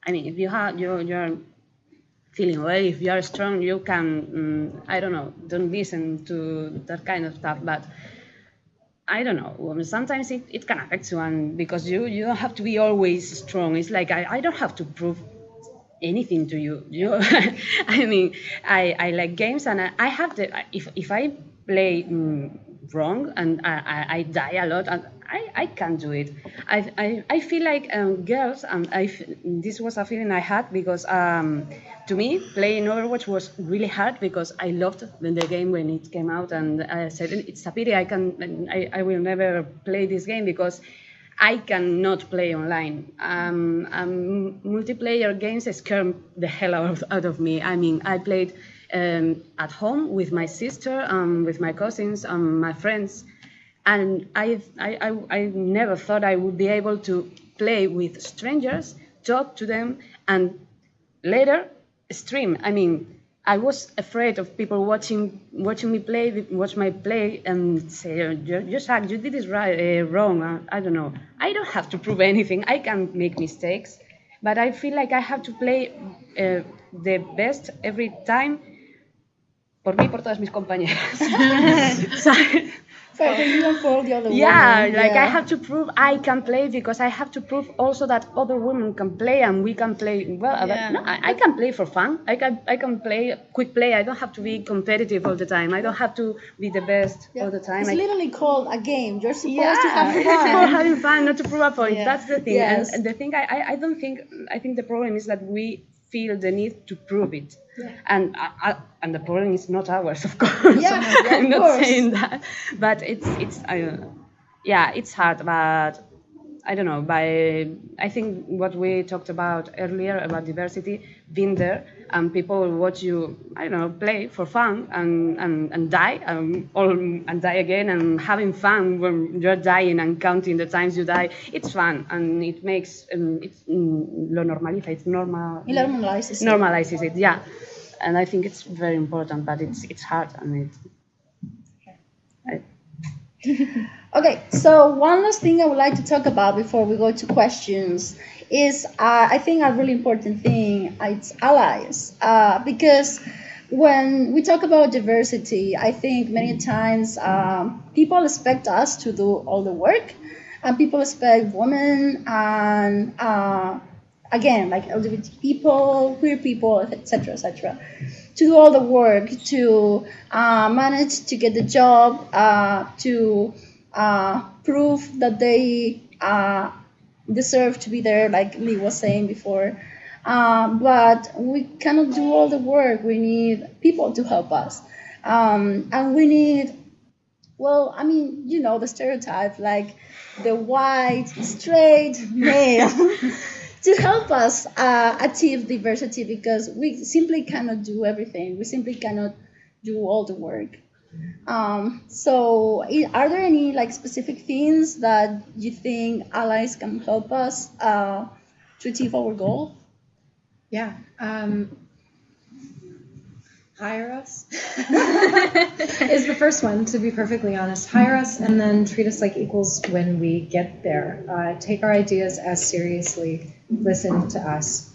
I mean, if you're feeling well, if you are strong, you can, I don't know, don't listen to that kind of stuff, but I don't know, sometimes it can affect you, and because you don't have to be always strong. It's like, I don't have to prove anything to you. I mean, I like games, and I have to, if I play wrong and I die a lot, and I can't do it. I feel like girls, and this was a feeling I had because to me playing Overwatch was really hard because I loved the game when it came out, and I said it's a pity I will never play this game because I cannot play online. Multiplayer games scare the hell out of me. I mean, I played at home with my sister, with my cousins, my friends, and I never thought I would be able to play with strangers, talk to them, and later stream. I mean, I was afraid of people watching me watch my play and say, you suck, you did this wrong. I don't know. I don't have to prove anything. I can make mistakes, but I feel like I have to play the best every time. Por mí, por todas mis compañeras. for you and for all the other Yeah, women. like I have to prove I can play because I have to prove also that other women can play and we can play well. Yeah. No, I can play for fun. I can play quick play. I don't have to be competitive all the time. I don't have to be the best all the time. It's literally called a game. You're supposed Yeah, to have it's fun. for having fun, not to prove a point. Yeah. That's the thing. Yes. And the thing I don't think, I think the problem is that we feel the need to prove it. Yeah. And the problem is not ours, of course. Yeah, I'm of not course. saying that, but it's I don't know. Yeah, it's hard, but I don't know. I think what we talked about earlier about diversity, being there and people watch you, I don't know, play for fun and die and die again and having fun when you're dying and counting the times you die. It's fun and it makes lo normaliza. It's normal. Y lo normalizes. Normalizes it, yeah. And I think it's very important, but it's hard and Okay, so one last thing I would like to talk about before we go to questions is I think a really important thing, it's allies. Because when we talk about diversity, I think many times people expect us to do all the work, and people expect women and again, like LGBT people, queer people, etc., to do all the work, to manage to get the job, to prove that they deserve to be there, like Lee was saying before. But we cannot do all the work. We need people to help us. And we need, well, I mean, you know, the stereotype, like the white, straight male to help us achieve diversity, because we simply cannot do everything. We simply cannot do all the work. So are there any like specific things that you think allies can help us to achieve our goal? Yeah. Hire us is the first one, to be perfectly honest. Hire us and then treat us like equals when we get there. Take our ideas as seriously. Listen to us.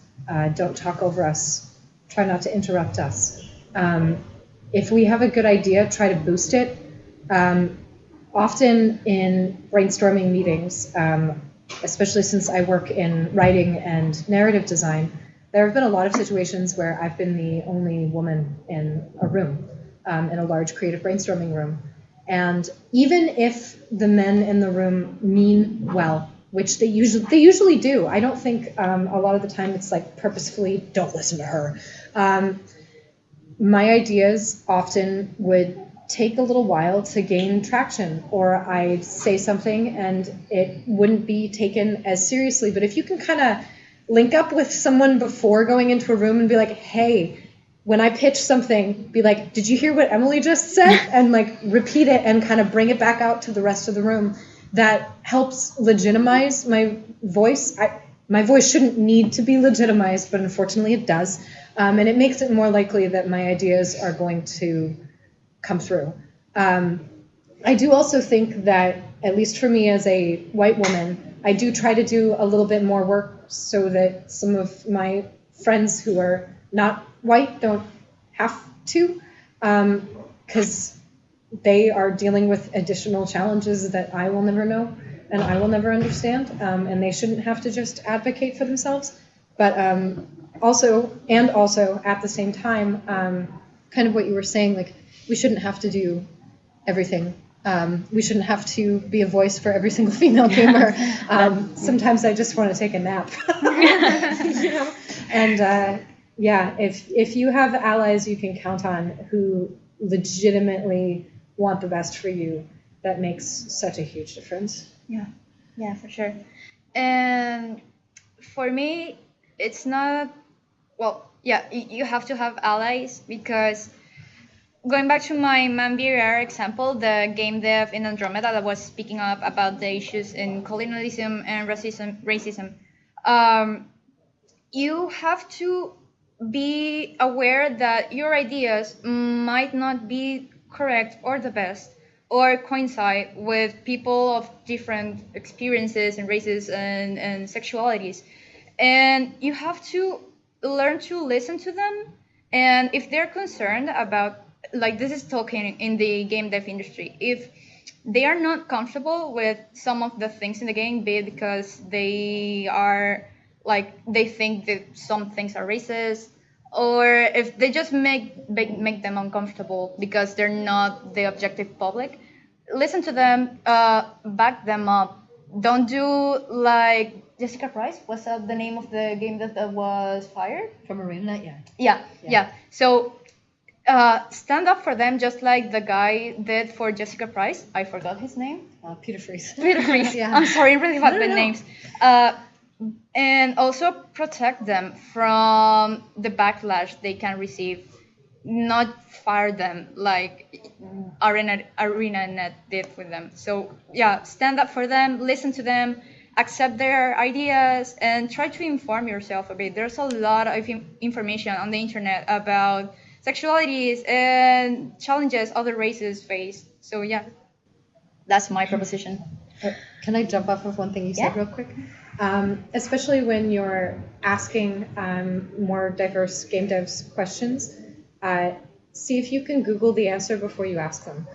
Don't talk over us. Try not to interrupt us. If we have a good idea, try to boost it. Often in brainstorming meetings, especially since I work in writing and narrative design, there have been a lot of situations where I've been the only woman in a room, in a large creative brainstorming room. And even if the men in the room mean well, which they usually do, I don't think a lot of the time it's like purposefully, don't listen to her. My ideas often would take a little while to gain traction, or I'd say something and it wouldn't be taken as seriously. But if you can kind of link up with someone before going into a room and be like, hey, when I pitch something, be like, did you hear what Emily just said? And like repeat it and kind of bring it back out to the rest of the room. That helps legitimize my voice. My voice shouldn't need to be legitimized, but unfortunately it does. And it makes it more likely that my ideas are going to come through. I do also think that, at least for me as a white woman, I do try to do a little bit more work so that some of my friends who are not white don't have to, because they are dealing with additional challenges that I will never know and I will never understand, and they shouldn't have to just advocate for themselves. But also at the same time, kind of what you were saying, like we shouldn't have to do everything. We shouldn't have to be a voice for every single female gamer. Sometimes I just want to take a nap. You know? And yeah, if you have allies you can count on who legitimately want the best for you, that makes such a huge difference. Yeah, for sure. And for me, it's not, well, yeah, you have to have allies, because going back to my Manvir example, the game dev in Andromeda that was speaking up about the issues in colonialism and racism, you have to be aware that your ideas might not be correct or the best, or coincide with people of different experiences and races and sexualities. And you have to learn to listen to them. And if they're concerned about, like this is talking in the game dev industry, if they are not comfortable with some of the things in the game, be it because they are like they think that some things are racist, or if they just make them uncomfortable because they're not the objective public. Listen to them, back them up. Don't do like Jessica Price. What's the name of the game that was fired? From Arena, Yeah. So stand up for them, just like the guy did for Jessica Price. I forgot his name. Peter Freeze. Peter Freeze. Yeah. I'm sorry, really bad with No. names. And also protect them from the backlash they can receive. Not fire them like ArenaNet did with them. So yeah, stand up for them, listen to them, accept their ideas, and try to inform yourself a bit. There's a lot of information on the internet about sexualities and challenges other races face. So yeah, that's my proposition. Can I jump off of one thing you said Yeah. real quick? Especially when you're asking more diverse game devs questions, see if you can Google the answer before you ask them.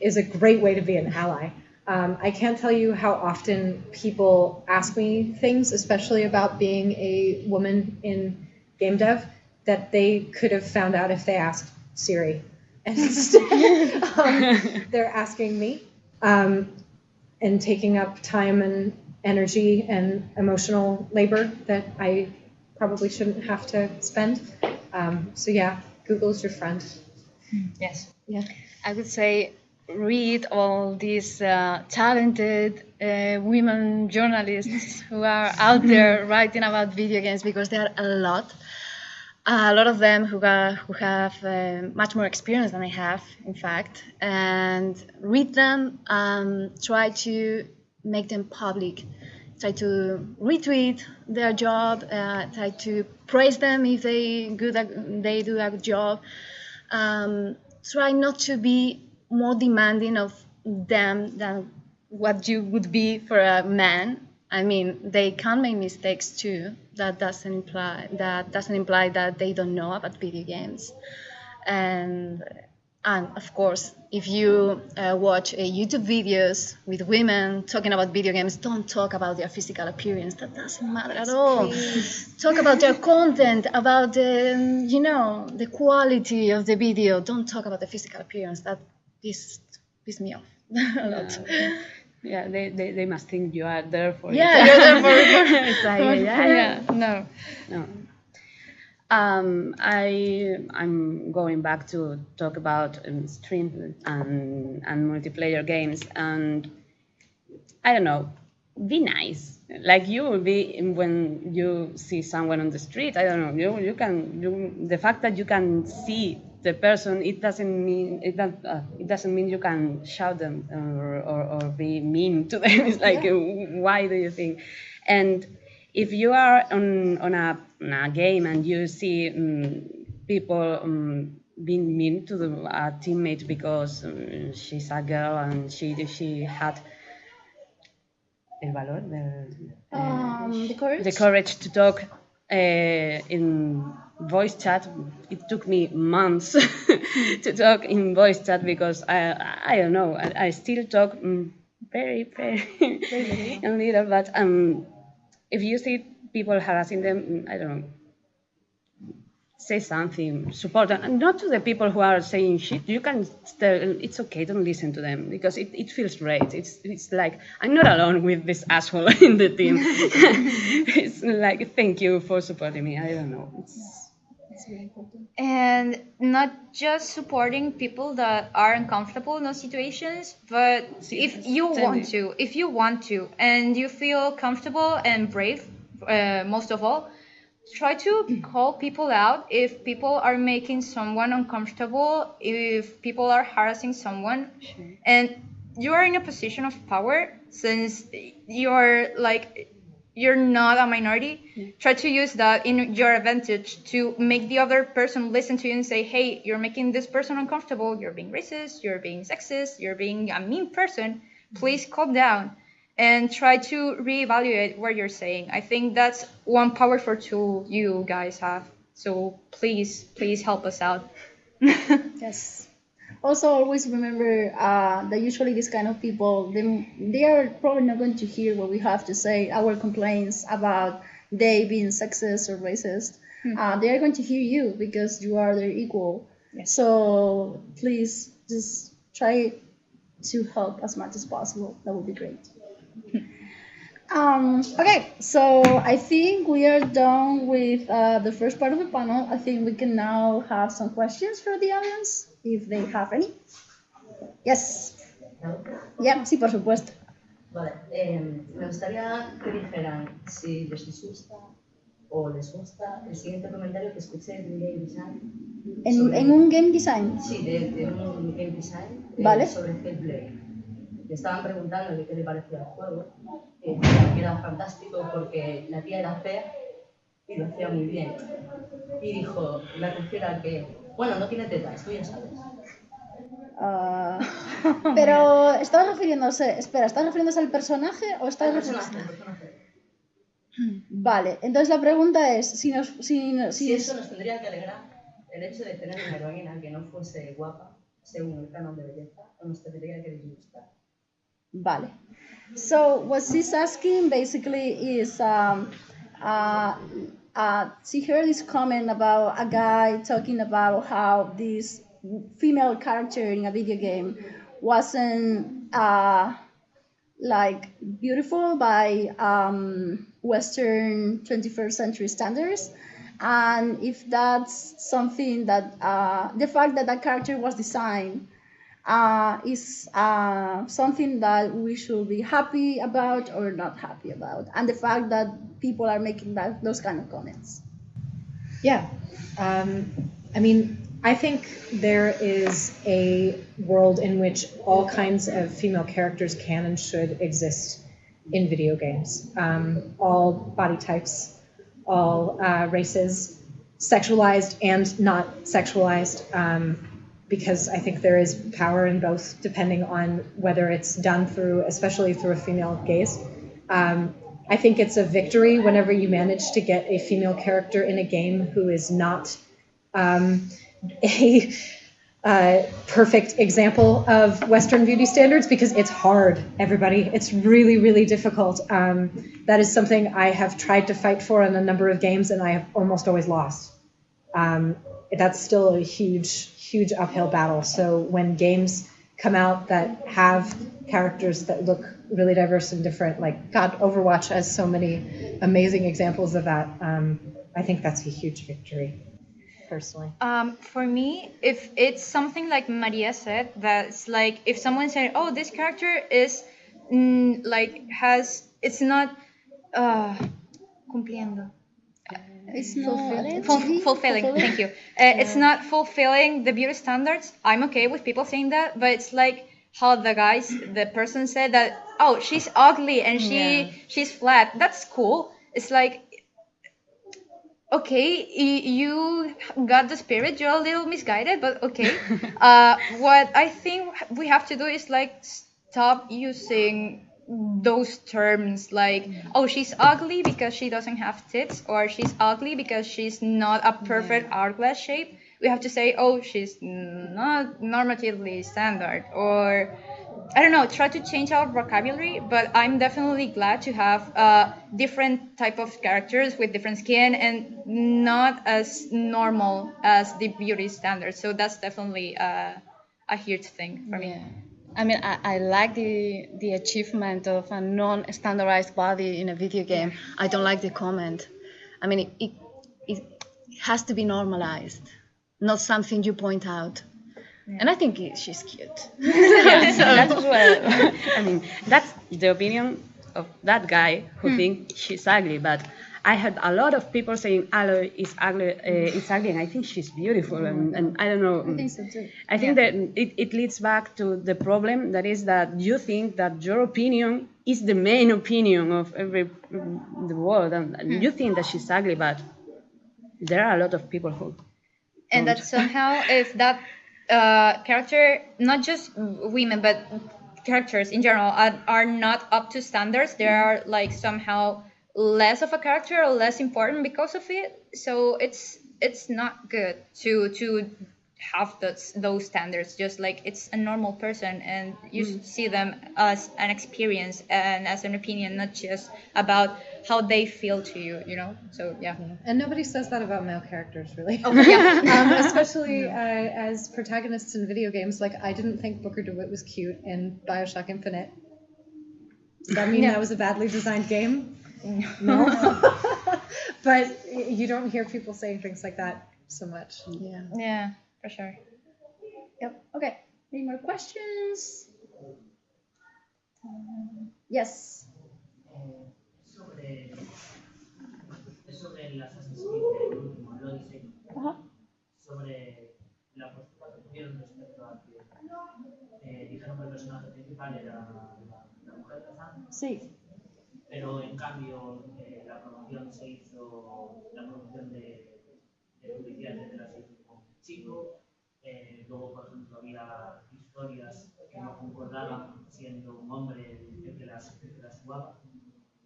Is a great way to be an ally. I can't tell you how often people ask me things, especially about being a woman in game dev, that they could have found out if they asked Siri. And instead, they're asking me and taking up time and energy and emotional labor that I probably shouldn't have to spend. So yeah, Google is your friend. Yes. Yeah. I would say read all these talented women journalists who are out there writing about video games, because there are a lot of them who have much more experience than I have, in fact, and read them, try to make them public, try to retweet their job, try to praise them if they do a good job. Try not to be more demanding of them than what you would be for a man. I mean, they can make mistakes too. That doesn't imply that they don't know about video games. And of course, if you watch YouTube videos with women talking about video games, don't talk about their physical appearance. That doesn't matter at all. Talk about their content, about the quality of the video. Don't talk about the physical appearance. That pisses me off a lot. Yeah, they must think you are there for Yeah, it. you're there for It's like, no. No. I'm going back to talk about stream and multiplayer games, and I don't know, be nice. Like you will be when you see someone on the street. I don't know. The fact that you can see the person, it doesn't mean you can shout them or be mean to them. It's like, why do you think? And if you are on a game and you see people being mean to a teammate because she's a girl and she had el valor, the courage to talk in voice chat. It took me months to talk in voice chat because I don't know. I still talk very little, but if you see people harassing them, I don't know, say something, support them, and not to the people who are saying shit. You can it's okay, don't listen to them, because it feels great. It's like, I'm not alone with this asshole in the team. It's like, thank you for supporting me. I don't know. It's really important. And not just supporting people that are uncomfortable in those situations, but if you want to, and you feel comfortable and brave, most of all, try to call people out if people are making someone uncomfortable, if people are harassing someone. Sure. And you are in a position of power, since you're not a minority. Yeah. Try to use that in your advantage to make the other person listen to you and say, hey, you're making this person uncomfortable, you're being racist, you're being sexist, you're being a mean person, please calm down. And try to reevaluate what you're saying. I think that's one powerful tool you guys have. So please help us out. Yes. Also, always remember that usually these kind of people, they are probably not going to hear what we have to say, our complaints about they being sexist or racist. They are going to hear you because you are their equal. Yes. So please just try to help as much as possible. That would be great. Okay, so I think we are done with the first part of the panel. I think we can now have some questions for the audience, if they have any. Yes. Yeah, sí, por supuesto. Vale, me gustaría que dijeran si les disgusta o les gusta el siguiente comentario que escuché de un game design. En un game design. Sí, de un game design Vale. sobre Telltale. Le estaban preguntando qué le parecía el juego, que era fantástico porque la tía era fea y lo hacía muy bien. Y dijo, me refiero a que, bueno, no tiene tetas, tú ya sabes. Pero, ¿estás refiriéndose al personaje o estás refiriéndose? El personaje. Vale, entonces la pregunta es, si eso nos tendría que alegrar, el hecho de tener una heroína que no fuese guapa, según el canon de belleza, o nos tendría que disgustar. Vale. So what she's asking basically is, she heard this comment about a guy talking about how this female character in a video game wasn't like beautiful by Western 21st century standards, and if that's something that the fact that that character was designed is something that we should be happy about or not happy about, and the fact that people are making those kind of comments. Yeah. I mean, I think there is a world in which all kinds of female characters can and should exist in video games. All body types, all races, sexualized and not sexualized, because I think there is power in both, depending on whether it's done through, especially through a female gaze. I think it's a victory whenever you manage to get a female character in a game who is not a perfect example of Western beauty standards, because it's hard, everybody. It's really, really difficult. That is something I have tried to fight for in a number of games, and I have almost always lost. That's still a huge uphill battle. So when games come out that have characters that look really diverse and different, like God, Overwatch has so many amazing examples of that. I think that's a huge victory, personally. For me, if it's something like Maria said, that's like if someone said, "Oh, this character is it's not cumpliendo." It's not Fulfilling. Thank you. It's not fulfilling the beauty standards. I'm okay with people saying that, but it's like how the person said that, oh, she's ugly and she's flat. That's cool. It's like, okay, you got the spirit. You're a little misguided, but okay. What I think we have to do is like stop using those terms like, oh, she's ugly because she doesn't have tits, or she's ugly because she's not a perfect hourglass shape. We have to say, oh, she's not normatively standard, or I don't know, try to change our vocabulary. But I'm definitely glad to have different type of characters with different skin and not as normal as the beauty standards. So that's definitely a huge thing for me. I mean, I like the achievement of a non-standardized body in a video game. I don't like the comment. I mean, it has to be normalized, not something you point out. Yeah. And I think she's cute. Yeah, so that's well. I mean, that's the opinion of that guy who thinks she's ugly, but I heard a lot of people saying Aloy is ugly, and I think she's beautiful, and I don't know. I think so too. I think that it leads back to the problem that is that you think that your opinion is the main opinion of the world, and you think that she's ugly, but there are a lot of people who and that somehow if that character, not just women, but characters in general are not up to standards, they are like somehow less of a character or less important because of it. So it's not good to have those standards, just like it's a normal person, and you see them as an experience and as an opinion, not just about how they feel to you, you know. So yeah. And nobody says that about male characters, really. Oh, yeah. Especially as protagonists in video games. Like, I didn't think Booker DeWitt was cute in BioShock Infinite. Does that mean that was a badly designed game? No. But you don't hear people saying things like that so much. Yeah, for sure. Yep. Okay. Any more questions? Yes. Sobre el Assassin's Creed, el último, el Odyssey, sobre la postura que tuvieron respecto a que dijeron que el personaje principal era la mujer de Fernández, Sí. pero en cambio la promoción se hizo, la promoción de publicidad etcétera se hizo con un chico, luego por ejemplo había historias que no concordaban siendo un hombre el que las jugaba.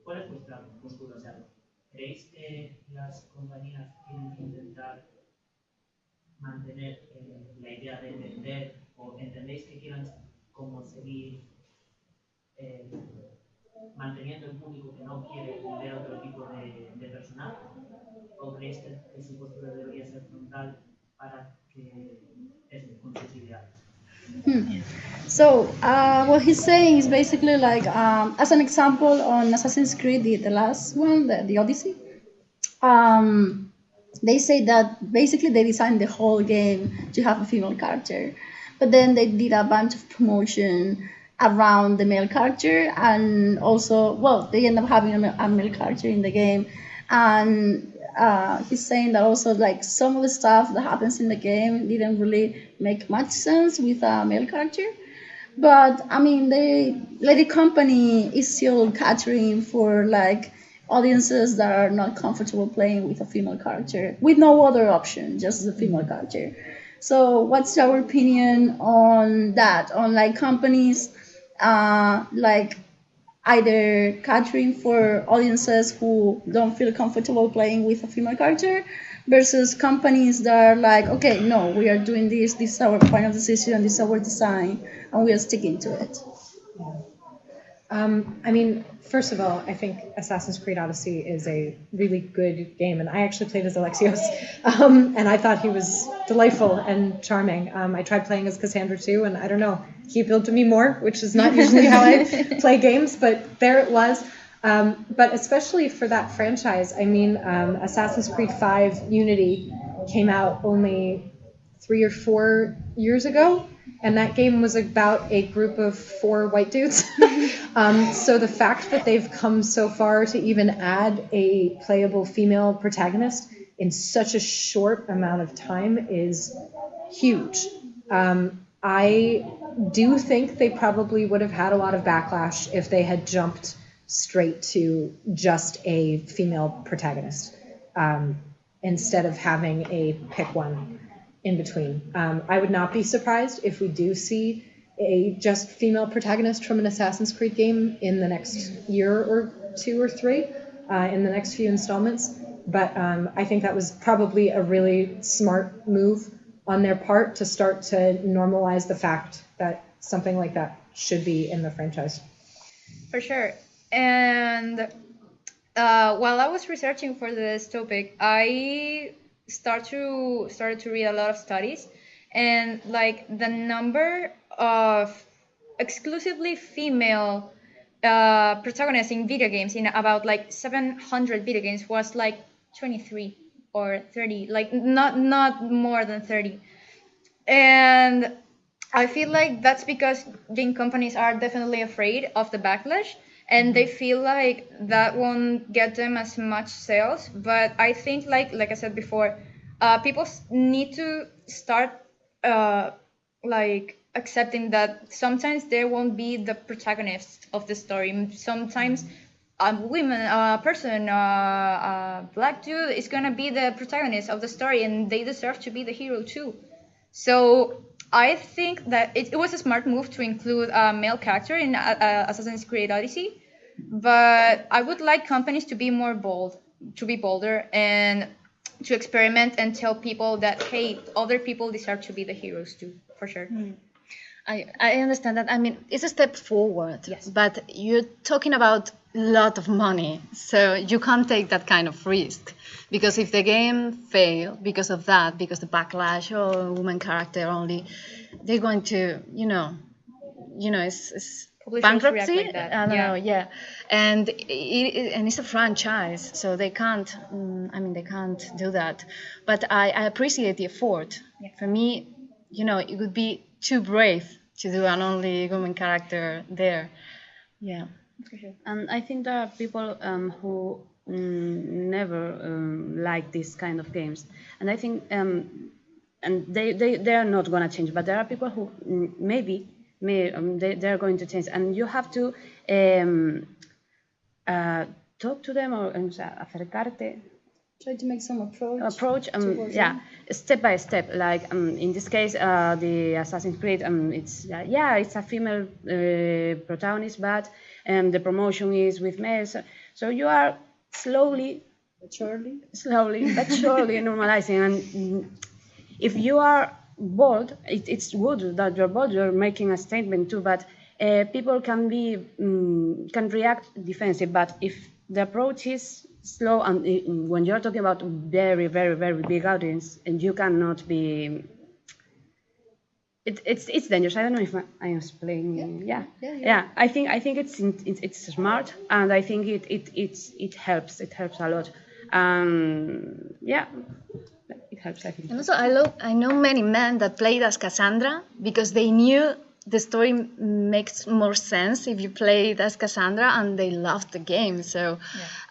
¿Cuál es vuestra postura? O sea, ¿creéis que las compañías tienen que intentar mantener la idea de vender, o entendéis que quieran como seguir manteniendo el público que no quiere ver otro tipo de personaje? ¿O creéis que su postura debería ser frontal para que eso, con sus ideales? So what he's saying is basically like, as an example, on Assassin's Creed, the last one, the Odyssey, they say that basically they designed the whole game to have a female character, but then they did a bunch of promotion around the male character, and also, well, they end up having a male character in the game, and he's saying that also like some of the stuff that happens in the game didn't really make much sense with a male character. But I mean, the company is still catering for like audiences that are not comfortable playing with a female character, with no other option, just the female character. So what's our opinion on that? On like companies like either catering for audiences who don't feel comfortable playing with a female character, versus companies that are like, okay, no, we are doing this is our final decision, this is our design, and we are sticking to it. I mean, first of all, I think Assassin's Creed Odyssey is a really good game, and I actually played as Alexios, and I thought he was delightful and charming. I tried playing as Cassandra too, and I don't know, he appealed to me more, which is not usually how I play games, but there it was. But especially for that franchise, I mean, Assassin's Creed 5 Unity came out only 3 or 4 years ago, and that game was about a group of 4 white dudes. So the fact that they've come so far to even add a playable female protagonist in such a short amount of time is huge. I do think they probably would have had a lot of backlash if they had jumped straight to just a female protagonist instead of having a pick one in between. I would not be surprised if we do see a just female protagonist from an Assassin's Creed game in the next year or 2 or 3, in the next few installments. But I think that was probably a really smart move on their part to start to normalize the fact that something like that should be in the franchise. For sure. And while I was researching for this topic, I started to read a lot of studies, and like the number of exclusively female protagonists in video games, in about like 700 video games, was like 23 or 30, like not more than 30. And I feel like that's because game companies are definitely afraid of the backlash, and they feel like that won't get them as much sales. But I think, like I said before, people need to start like accepting that sometimes there won't be the protagonist of the story. Sometimes a person, a black dude is gonna be the protagonist of the story, and they deserve to be the hero too. So I think that it was a smart move to include a male character in Assassin's Creed Odyssey, but I would like companies to be more bold, to be bolder, and to experiment and tell people that, hey, other people deserve to be the heroes too, for sure. I understand that. I mean, it's a step forward, Yes. but you're talking about a lot of money, so you can't take that kind of risk. Because if the game fails because of that, because the backlash or woman character only, they're going to, it's Publishers bankruptcy. react like that. I don't Yeah. know, yeah, and it's a franchise, so they can't. They can't do that. But I appreciate the effort. Yeah. For me, it would be too brave to do an only woman character there. Yeah. For sure. And I think there are people who never like this kind of games, and I think and they are not going to change, but there are people who maybe they are going to change, and you have to talk to them or acercarte. Try to make some approach. towards Yeah, them. step by step. Like in this case, the Assassin's Creed, it's it's a female protagonist, but the promotion is with males. So you are slowly but surely normalizing. And if you are bold, it's good that you're bold. You're making a statement too, but people can react defensive. But if the approach is slow, and when you're talking about very, very, very big audience, and you cannot be, it's dangerous. I don't know if I am explaining. Yeah. I think it's smart, and I think it helps. It helps a lot. Yeah, it helps. I think. And also, I know many men that played as Cassandra because they knew the story makes more sense if you play as Cassandra, and they loved the game. So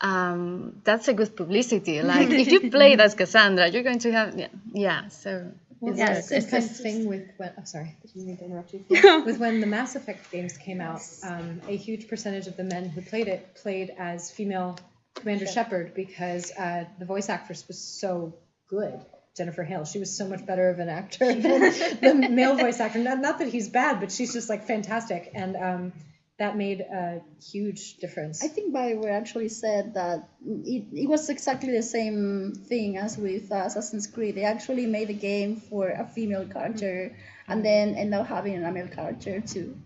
that's a good publicity. Like if you played as Cassandra, you're going to have So Well, Yes, it's the same kind of thing with when. Oh, sorry, didn't mean to interrupt you. With when the Mass Effect games came out, a huge percentage of the men who played as female Commander Shepard because the voice actress was so good. Jennifer Hale. She was so much better of an actor than the male voice actor. Not that he's bad, but she's just like fantastic, and that made a huge difference. I think Bioware actually said that it was exactly the same thing as with Assassin's Creed. They actually made a game for a female character and then ended up having a male character too.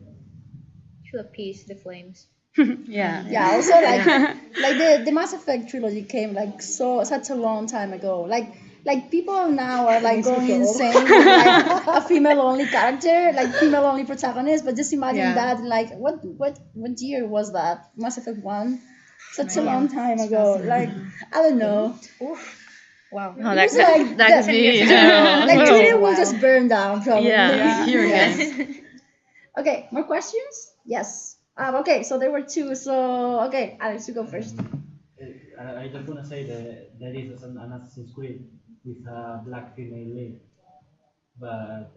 To appease the flames. Yeah. Also, like the Mass Effect trilogy came like such a long time ago. Like people now are like going insane with like a female-only character, like female-only protagonist. But just imagine that, like what year was that? Mass Effect 1? Such a long time ago. Like I don't know. Wow. Oh, It was like that could be. like Twitter will just burn down probably. Yeah, here it is. Okay, more questions? Yes. Okay, so there were two. So okay, Alex, you go first. I just want to say that there is an Assassin's Creed with a black female lead, but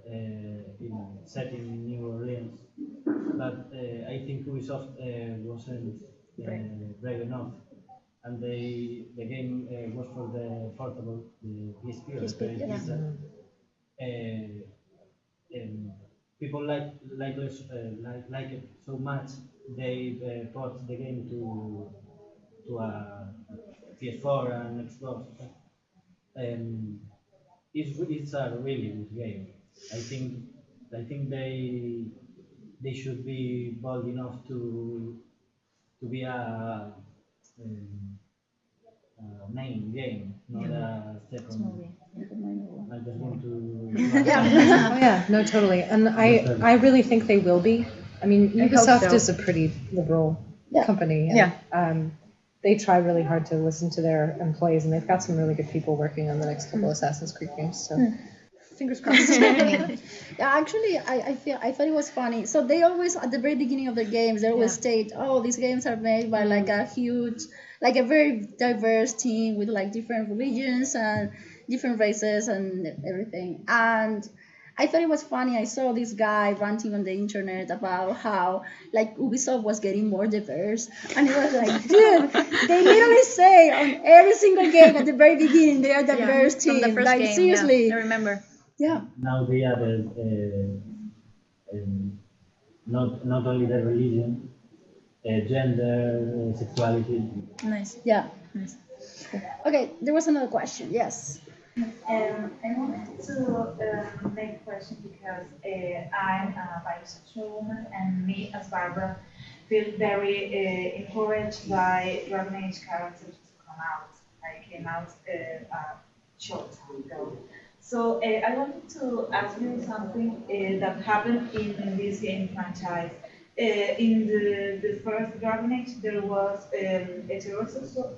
set in New Orleans. But I think Ubisoft wasn't brave enough, and the game was for the portable, the PSP or the people like it so much they brought the game to a PS4 and Xbox. It's a really good game. I think they should be bold enough to be a main game, not a second. I just want to. Oh yeah, no, totally. And I really think they will be. I mean, Ubisoft is a pretty liberal company. And, they try really hard to listen to their employees, and they've got some really good people working on the next couple of Assassin's Creed games. So, fingers crossed. Yeah, actually, I thought it was funny. So they always, at the very beginning of their games, they always state, "Oh, these games are made by like a huge, like a very diverse team with like different religions and different races and everything." And I thought it was funny. I saw this guy ranting on the internet about how like Ubisoft was getting more diverse, and it was like, dude, they literally say on every single game at the very beginning they are diverse team. From the first like game, seriously, I remember. Yeah. Now they added not only the religion, gender, sexuality. Nice. Yeah. Nice. Okay, there was another question. Yes. I wanted to make a question because I'm a bisexual woman, and me as Barbara feel very encouraged by Dragon Age characters to come out. I came out a short time ago. So I wanted to ask you something that happened in this game franchise. In the first Dragon Age, there was heterosexual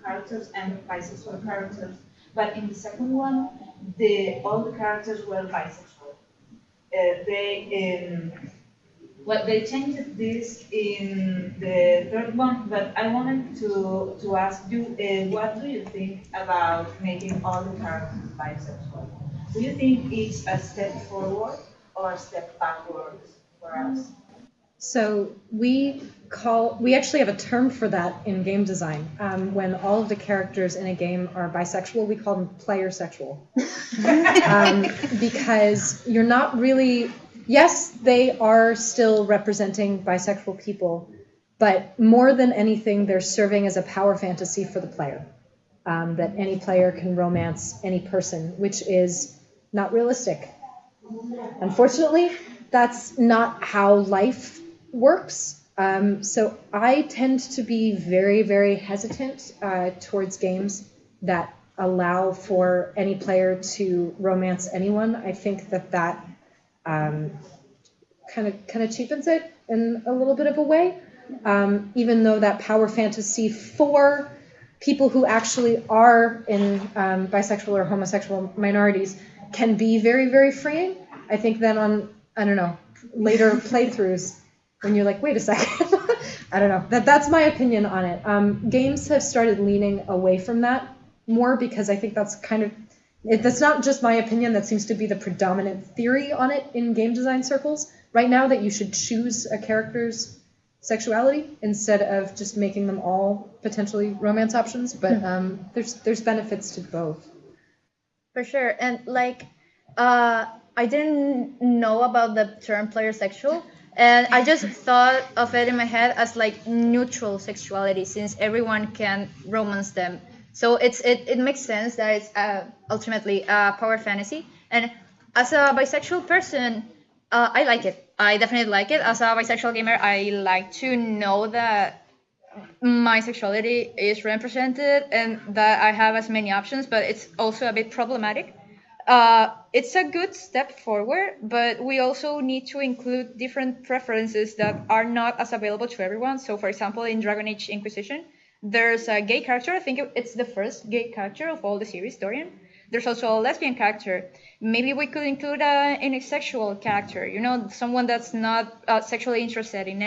characters and bisexual characters. But in the second one, all the characters were bisexual. They changed this in the third one, but I wanted to ask you, what do you think about making all the characters bisexual? Do you think it's a step forward or a step backwards for us? So we actually have a term for that in game design. When all of the characters in a game are bisexual, we call them player sexual. Because you're not really, yes, they are still representing bisexual people, but more than anything, they're serving as a power fantasy for the player. That any player can romance any person, which is not realistic. Unfortunately, that's not how life works. So I tend to be very, very hesitant towards games that allow for any player to romance anyone. I think that kind of cheapens it in a little bit of a way, even though that power fantasy for people who actually are in bisexual or homosexual minorities can be very, very freeing. I think that on, I don't know, later playthroughs, when you're like, wait a second, I don't know. That's my opinion on it. Games have started leaning away from that more because I think that's that's not just my opinion, that seems to be the predominant theory on it in game design circles right now, that you should choose a character's sexuality instead of just making them all potentially romance options. But there's benefits to both. For sure. And I didn't know about the term player sexual. And I just thought of it in my head as neutral sexuality, since everyone can romance them. So it makes sense that it's ultimately a power fantasy. And as a bisexual person, I like it. I definitely like it. As a bisexual gamer, I like to know that my sexuality is represented and that I have as many options, but it's also a bit problematic. It's a good step forward, but we also need to include different preferences that are not as available to everyone. So, for example, in Dragon Age Inquisition, there's a gay character. I think it's the first gay character of all the series, Dorian. There's also a lesbian character. Maybe we could include an asexual character, someone that's not sexually interested in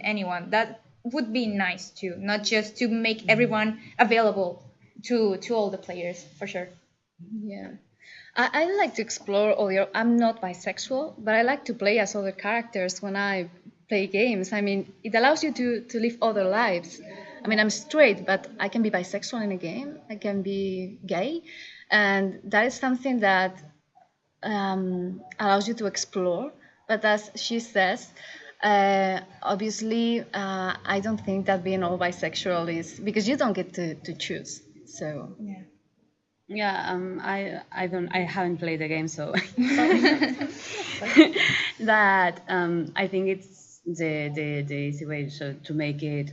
anyone. That would be nice too, not just to make everyone available to all the players, for sure. Yeah. I like to explore other. I'm not bisexual, but I like to play as other characters when I play games. I mean, it allows you to live other lives. I mean, I'm straight, but I can be bisexual in a game. I can be gay, and that is something that allows you to explore. But as she says, obviously, I don't think that being all bisexual is because you don't get to choose. So yeah. Yeah, I haven't played the game, so that I think it's the easy way to make it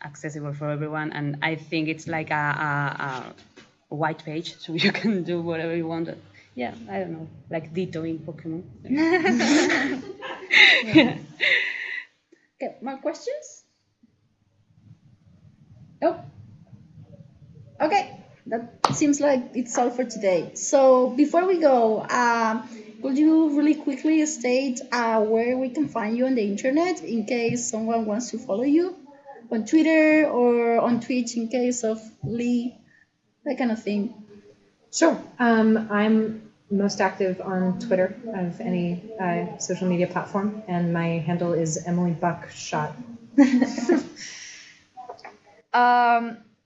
accessible for everyone, and I think it's like a white page, so you can do whatever you want. Yeah, I don't know, like Ditto in Pokemon. Yeah. Okay, more questions? Nope. Okay. That seems like it's all for today. So before we go, could you really quickly state where we can find you on the internet in case someone wants to follow you on Twitter or on Twitch in case of Lee, that kind of thing? Sure. I'm most active on Twitter of any social media platform, and my handle is Emily Buckshot.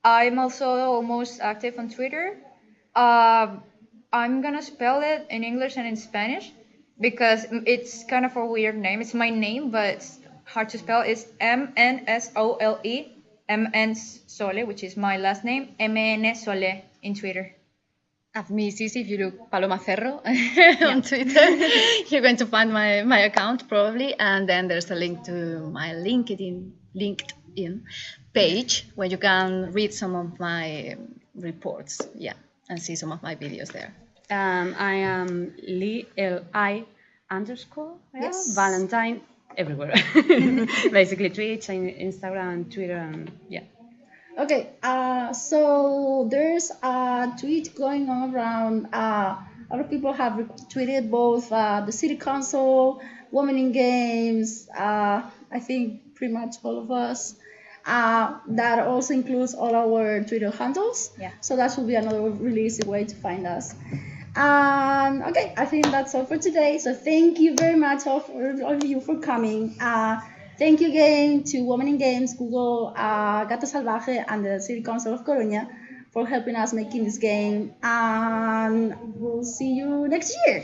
I'm also most active on Twitter. I'm gonna spell it in English and in Spanish because it's kind of a weird name. It's my name, but it's hard to spell. It's MNSOLE MN Sole, which is my last name, MN Sole in Twitter. At me, it's easy. If you look Paloma Ferro on Twitter, you're going to find my account probably. And then there's a link to my LinkedIn page where you can read some of my reports, and see some of my videos there. I am Li_, Yes. Valentine everywhere. Basically Twitch, Instagram, Twitter, and Okay, so there's a tweet going on around. A lot of people have retweeted both the City Council, Women in Games, I think pretty much all of us. That also includes all our Twitter handles. Yeah. So that will be another really easy way to find us. Okay, I think that's all for today. So thank you very much all of you for coming. Thank you again to Women in Games, Google, Gato Salvaje, and the City Council of Coruña for helping us making this game. And we'll see you next year.